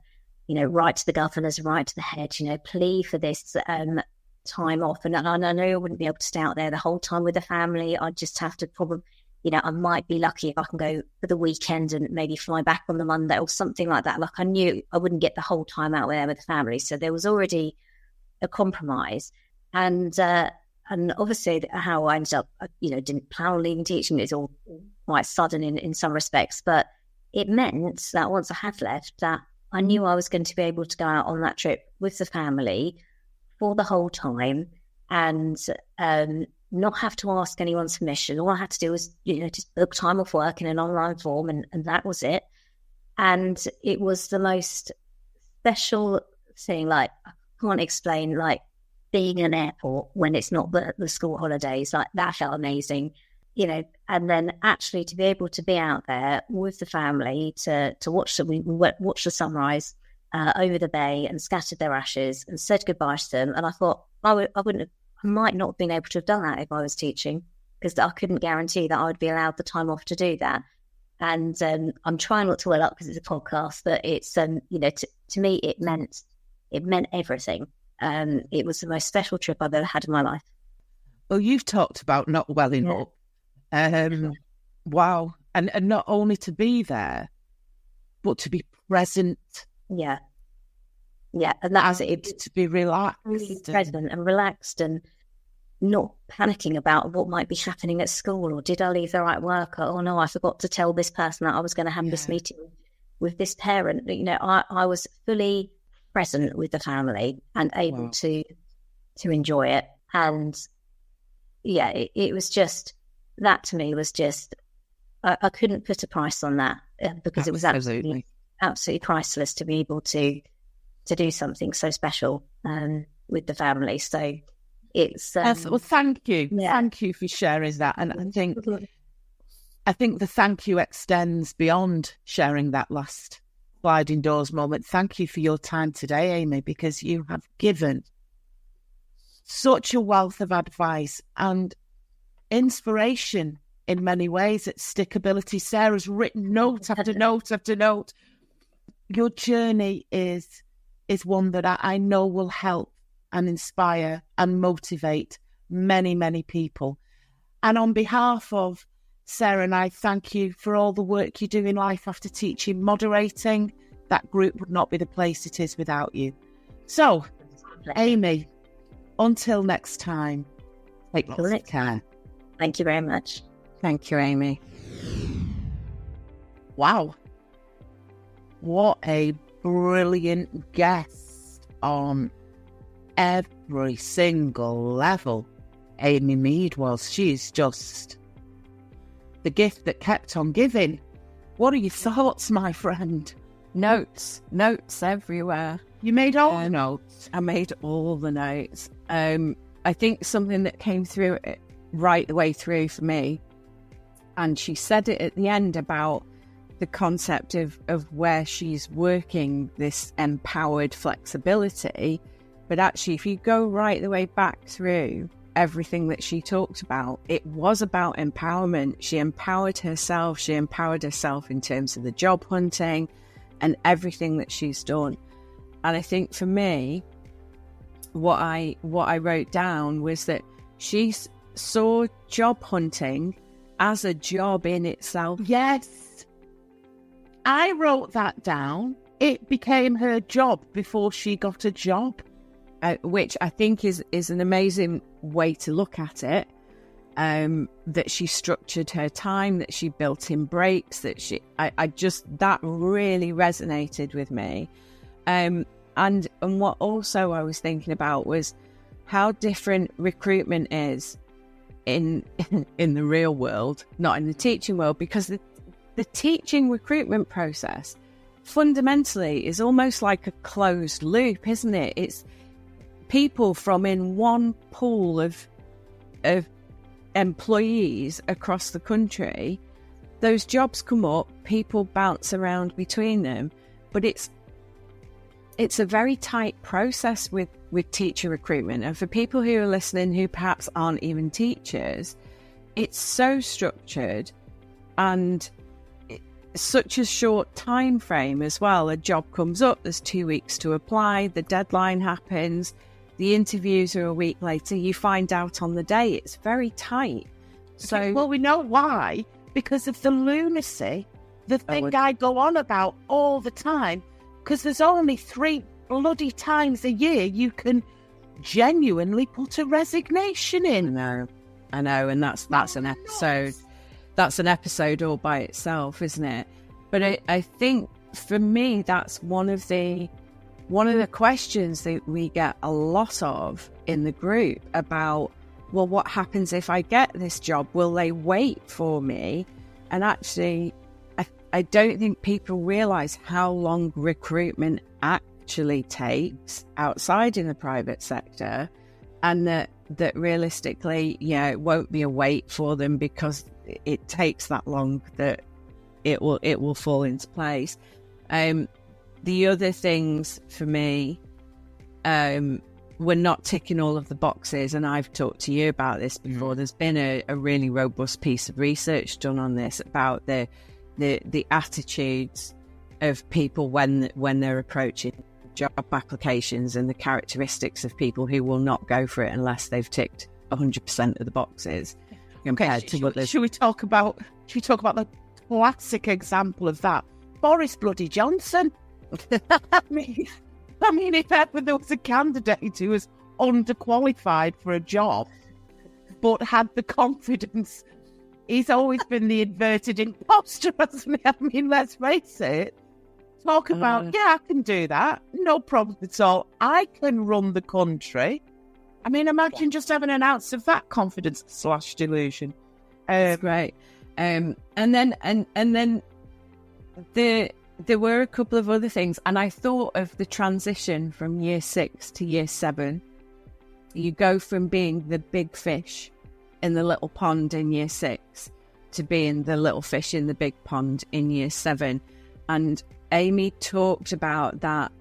write to the governors, write to the head, plea for this time off. And I know I wouldn't be able to stay out there the whole time with the family. I'd just have to probably, I might be lucky if I can go for the weekend and maybe fly back on the Monday or something like that. Like, I knew I wouldn't get the whole time out there with the family. So there was already a compromise. And obviously how I ended up, didn't plan on leaving teaching. It's all quite sudden in some respects, but it meant that once I had left, that I knew I was going to be able to go out on that trip with the family for the whole time, and not have to ask anyone's permission. All I had to do was, just book time off work in an online form, and that was it. And it was the most special thing. Like, I can't explain, like, being in an airport when it's not the school holidays. Like, that felt amazing, and then actually to be able to be out there with the family to watch we watched the sunrise over the bay and scattered their ashes and said goodbye to them. And I thought I might not have been able to have done that if I was teaching, because I couldn't guarantee that I would be allowed the time off to do that. And I'm trying not to well up because it's a podcast, but it's to me it meant everything. It was the most special trip I've ever had in my life. Well, you've talked about not welling up. Wow. And not only to be there, but to be present. Yeah. And that's it. To be relaxed. Really present and relaxed, and not panicking about what might be happening at school, or did I leave the right work, or, oh no, I forgot to tell this person that I was going to have this meeting with this parent. I was fully present with the family and able to enjoy it. And yeah, it was just, that to me was just, I couldn't put a price on that because it was absolutely priceless to be able to do something so special with the family. So it's well, thank you. Thank you for sharing that. And I think the thank you extends beyond sharing that last sliding doors moment. Thank you for your time today, Amy, because you have given such a wealth of advice and inspiration in many ways at Stickability. Sarah's written note after note after note. Your journey is one that I know will help and inspire and motivate many, many people. And on behalf of Sarah and I, thank you for all the work you do in Life After Teaching, moderating. That group would not be the place it is without you. So, Amy, until next time, take lots of care. Thank you very much. Thank you, Amy. Wow. What a brilliant guest on every single level Amy Meade was. She's just the gift that kept on giving. What are your thoughts, my friend? Notes everywhere. You made all the notes? I made all the notes. I think something that came through right the way through for me, and she said it at the end about the concept of where she's working this empowered flexibility. But actually, if you go right the way back through everything that she talked about, it was about empowerment. She empowered herself. She empowered herself in terms of the job hunting and everything that she's done. And I think for me, what I wrote down was that she saw job hunting as a job in itself. Yes. I wrote that down. It became her job before she got a job. Which I think is an amazing way to look at it. That she structured her time, that she built in breaks, that really resonated with me. And what also I was thinking about was how different recruitment is in the real world, not in the teaching world, because the teaching recruitment process fundamentally is almost like a closed loop, isn't it? It's people from in one pool of employees across the country. Those jobs come up, people bounce around between them, but it's a very tight process with teacher recruitment. And for people who are listening who perhaps aren't even teachers, it's so structured and such a short time frame as well. A job comes up, there's 2 weeks to apply, the deadline happens, the interviews are a week later, you find out on the day. It's very tight. So, well, we know why, because of the lunacy, the thing I go on about all the time, because there's only 3 bloody times a year you can genuinely put a resignation in. I know, and that's an episode. That's an episode all by itself, isn't it? But I think for me, that's one of the questions that we get a lot of in the group about, well, what happens if I get this job? Will they wait for me? And actually, I don't think people realise how long recruitment actually takes outside in the private sector, and that realistically, it won't be a wait for them because it takes that long that it will fall into place. The other things for me, we're not ticking all of the boxes, and I've talked to you about this before. There's been a really robust piece of research done on this about the attitudes of people when they're approaching job applications, and the characteristics of people who will not go for it unless they've ticked 100% of the boxes. Should we talk about the classic example of that? Boris bloody Johnson. I mean, if ever there was a candidate who was underqualified for a job but had the confidence, he's always been the inverted imposter, hasn't he? I mean, let's face it. Talk about, I can do that. No problem at all. I can run the country. I mean, imagine just having an ounce of that confidence / delusion. That's great. And then there were a couple of other things, and I thought of the transition from year 6 to year 7. You go from being the big fish in the little pond in year 6 to being the little fish in the big pond in year 7. And Amy talked about that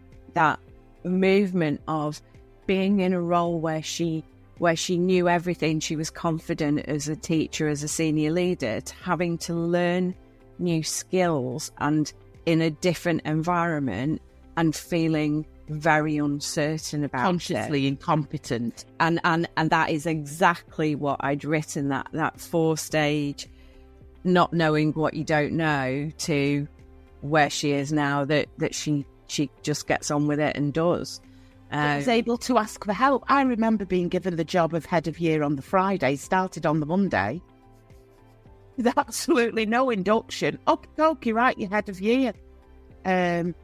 movement of being in a role where she knew everything, she was confident as a teacher, as a senior leader, to having to learn new skills and in a different environment and feeling very uncertain about consciously incompetent. And that is exactly what I'd written, that 4-stage not knowing what you don't know to where she is now, that she just gets on with it and does. Was able to ask for help. I remember being given the job of head of year on the Friday, started on the Monday, with absolutely no induction. Okay, right, you're head of year. For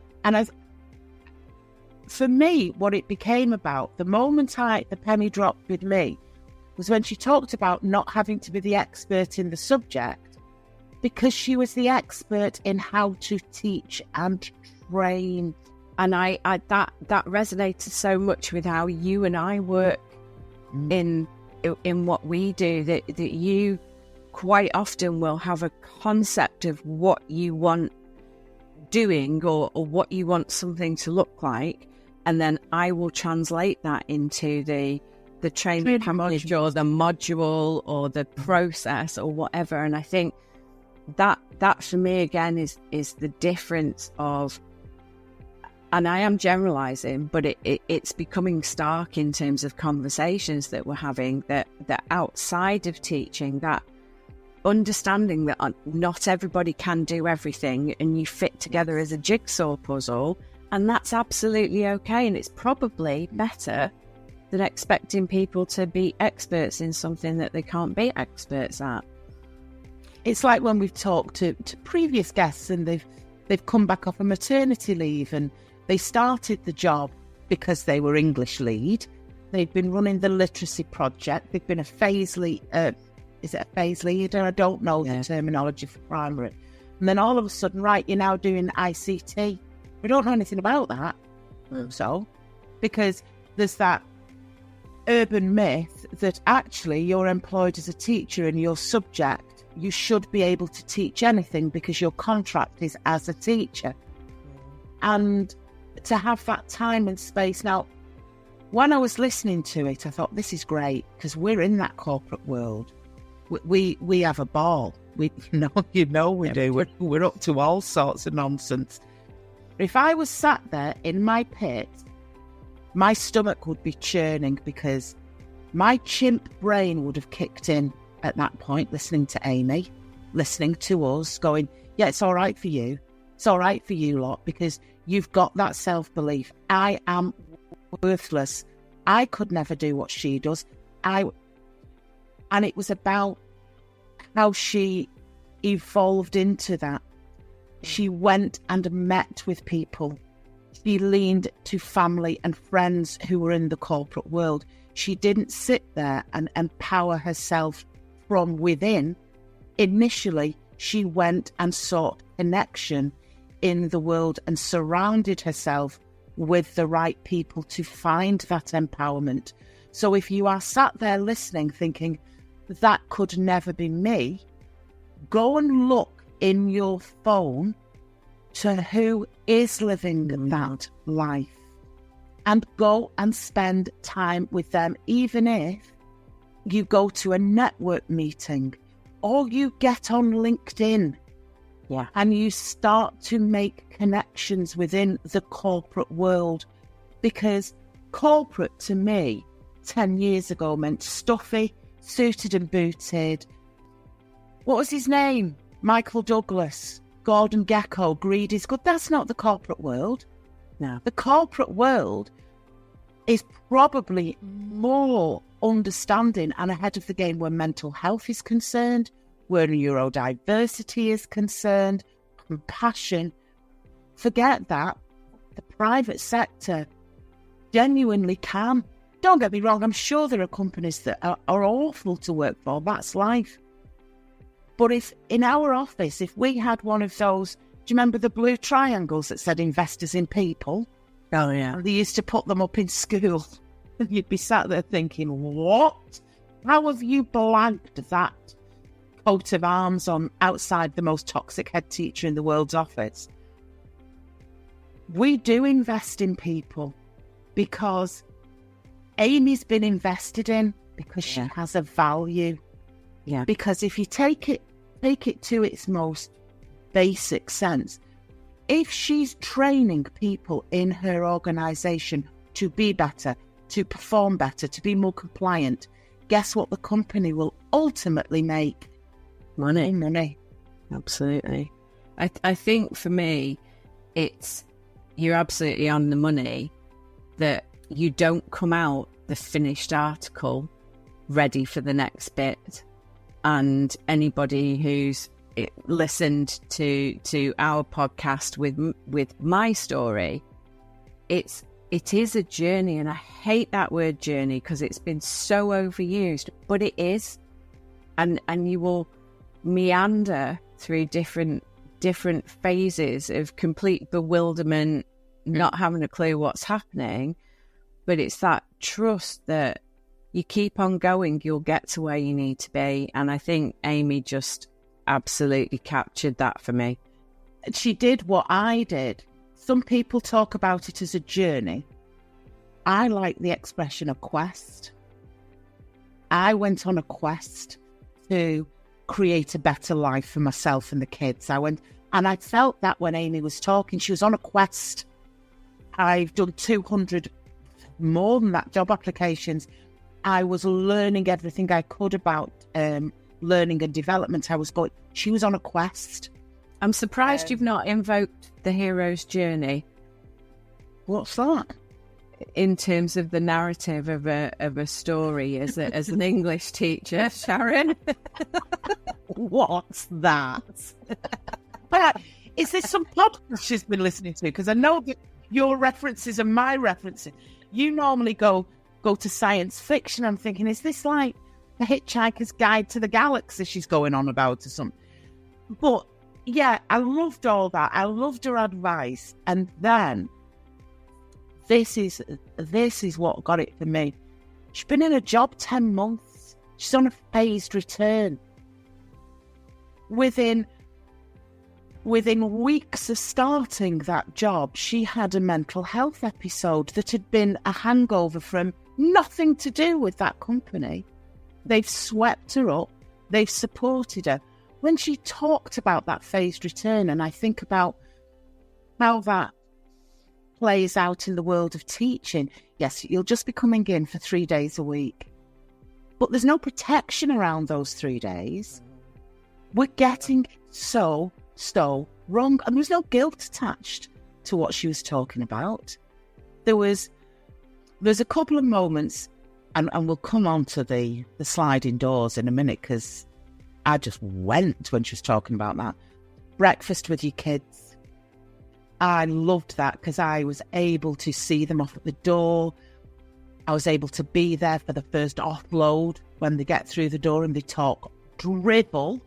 me, what it became about, the moment the penny dropped with me, was when she talked about not having to be the expert in the subject, because she was the expert in how to teach and train. And I that resonated so much with how you and I work in what we do, that you quite often will have a concept of what you want doing or what you want something to look like, and then I will translate that into the training package or the module or the process or whatever. And I think that for me again is the difference of, and I am generalizing, but it's becoming stark in terms of conversations that we're having, that outside of teaching, that understanding that not everybody can do everything and you fit together as a jigsaw puzzle, and that's absolutely okay. And it's probably better than expecting people to be experts in something that they can't be experts at. It's like when we've talked to previous guests and they've come back off a maternity leave and they started the job because they were English lead. They've been running the literacy project. They've been a phase lead. Is it a phase leader? I don't know the terminology for primary. And then all of a sudden, right, you're now doing ICT. We don't know anything about that. So, because there's that urban myth that actually you're employed as a teacher in your subject, you should be able to teach anything because your contract is as a teacher. And to have that time and space. Now, when I was listening to it, I thought, this is great, because we're in that corporate world. We have a ball. We we do. We're up to all sorts of nonsense. If I was sat there in my pit, my stomach would be churning, because my chimp brain would have kicked in at that point, listening to Amy, listening to us, going, yeah, it's all right for you. It's all right for you lot, because you've got that self-belief. I am worthless. I could never do what she does. And it was about how she evolved into that. She went and met with people. She leaned to family and friends who were in the corporate world. She didn't sit there and empower herself from within. Initially, she went and sought connection in the world and surrounded herself with the right people to find that empowerment. So if you are sat there listening thinking, that could never be me, go and look in your phone to who is living that life, and go and spend time with them, even if you go to a network meeting or you get on LinkedIn and you start to make connections within the corporate world. Because corporate to me 10 years ago meant stuffy, suited and booted. What was his name? Michael Douglas, Gordon Gekko, greed is good. That's not the corporate world. No. The corporate world is probably more understanding and ahead of the game where mental health is concerned, where neurodiversity is concerned, compassion, forget that the private sector genuinely can. Don't get me wrong, I'm sure there are companies that are awful to work for. That's life. But if in our office, if we had one of those, do you remember the blue triangles that said investors in people? Oh, yeah. And they used to put them up in school. And you'd be sat there thinking, what? How have you blanked that coat of arms on outside the most toxic head teacher in the world's office? We do invest in people because Amy's been invested in because she has a value. Yeah. Because if you take it to its most basic sense, if she's training people in her organisation to be better, to perform better, to be more compliant, guess what the company will ultimately make? Money. Absolutely. I think for me, you're absolutely on the money that you don't come out the finished article ready for the next bit. And anybody who's listened to our podcast with my story, it is a journey, and I hate that word journey because it's been so overused, but it is. And you will meander through different phases of complete bewilderment, not having a clue what's happening. But it's that trust that you keep on going, you'll get to where you need to be. And I think Amy just absolutely captured that for me. She did what I did. Some people talk about it as a journey. I like the expression a quest. I went on a quest to create a better life for myself and the kids. And I felt that when Amy was talking, she was on a quest. I've done 200 more than that job applications. I was learning everything I could about learning and development. She was on a quest. I'm surprised you've not invoked the hero's journey. What's that? In terms of the narrative of a story as an English teacher, Sharon. What's that? Is this some podcast she's been listening to? Because I know that your references and my references, you normally go to science fiction. I'm thinking, is this like The Hitchhiker's Guide to the Galaxy she's going on about or something? But yeah, I loved all that. I loved her advice. And then this is what got it for me. She's been in a job 10 months. She's on a phased return. Within weeks of starting that job, she had a mental health episode that had been a hangover from nothing to do with that company. They've swept her up. They've supported her. When she talked about that phased return, and I think about how that plays out in the world of teaching, yes, you'll just be coming in for 3 days a week. But there's no protection around those 3 days. We're getting so wrong. And there's no guilt attached to what she was talking about. There's a couple of moments, and we'll come on to the sliding doors in a minute, because I just went when she was talking about that. Breakfast with your kids. I loved that because I was able to see them off at the door. I was able to be there for the first offload when they get through the door and they talk drivel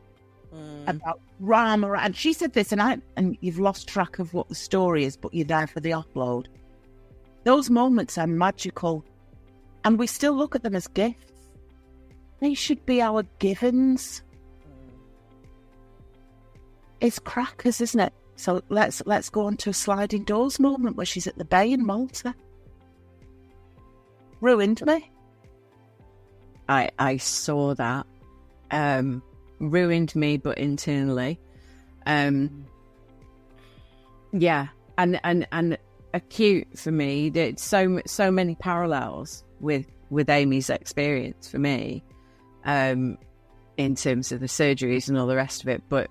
about drama. And she said this, and you've lost track of what the story is, but you're there for the offload. Those moments are magical, and we still look at them as gifts. They should be our givens. It's crackers, isn't it? So let's go on to a sliding doors moment where she's at the bay in Malta. Ruined me. I saw that. Ruined me, but internally. Yeah, and acute for me. There's so many parallels with Amy's experience for me, in terms of the surgeries and all the rest of it. But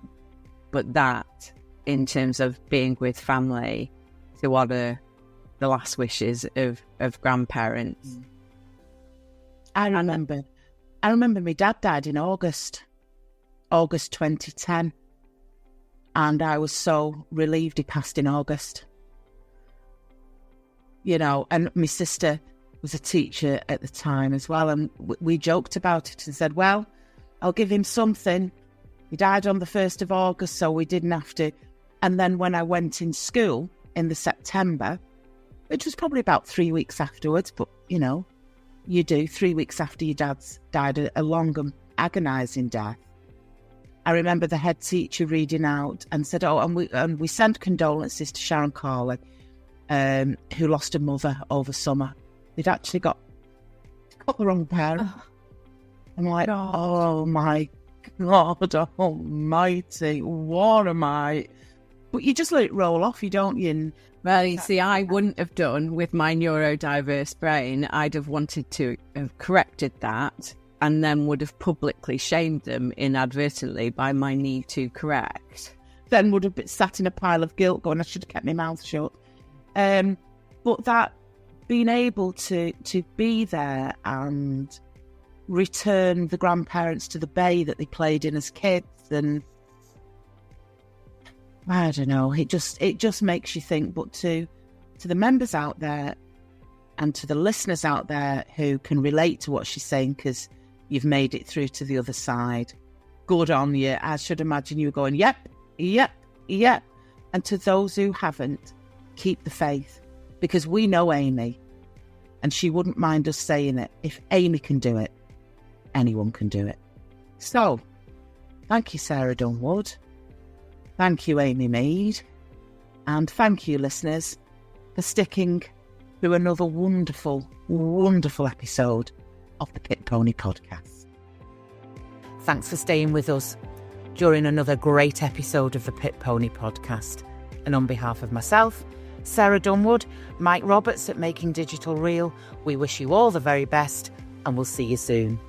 that, in terms of being with family to honour the last wishes of grandparents. I remember my dad died in August 2010. And I was so relieved he passed in August. You know, and my sister was a teacher at the time as well. And we joked about it and said, well, I'll give him something. He died on the 1st of August, so we didn't have to. And then when I went in school in the September, which was probably about 3 weeks afterwards, but, you know, you do 3 weeks after your dad's died a long and agonising death. I remember the head teacher reading out and said, oh, and we sent condolences to Sharon Carley, who lost her mother over summer. They'd actually got the wrong parent. Oh, I'm like, God. Oh my God almighty, what am I? But you just let it roll off, you don't you? And, well, you see, I wouldn't have done with my neurodiverse brain. I'd have wanted to have corrected that and then would have publicly shamed them inadvertently by my need to correct. Then would have been sat in a pile of guilt going, I should have kept my mouth shut. But that being able to be there and return the grandparents to the bay that they played in as kids, and I don't know, it just makes you think. But to the members out there and to the listeners out there who can relate to what she's saying because you've made it through to the other side, good on you. I should imagine you were going, yep. And to those who haven't, keep the faith, because we know Amy and she wouldn't mind us saying it. If Amy can do it, anyone can do it. So, thank you, Sarah Dunwood. Thank you, Amy Meade. And thank you, listeners, for sticking through another wonderful, wonderful episode of the Pit Pony Podcast. Thanks for staying with us during another great episode of the Pit Pony Podcast. And on behalf of myself, Sarah Dunwood, Mike Roberts at Making Digital Real, we wish you all the very best and we'll see you soon.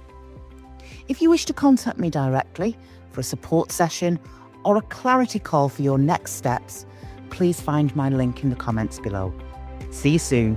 If you wish to contact me directly for a support session or a clarity call for your next steps, please find my link in the comments below. See you soon.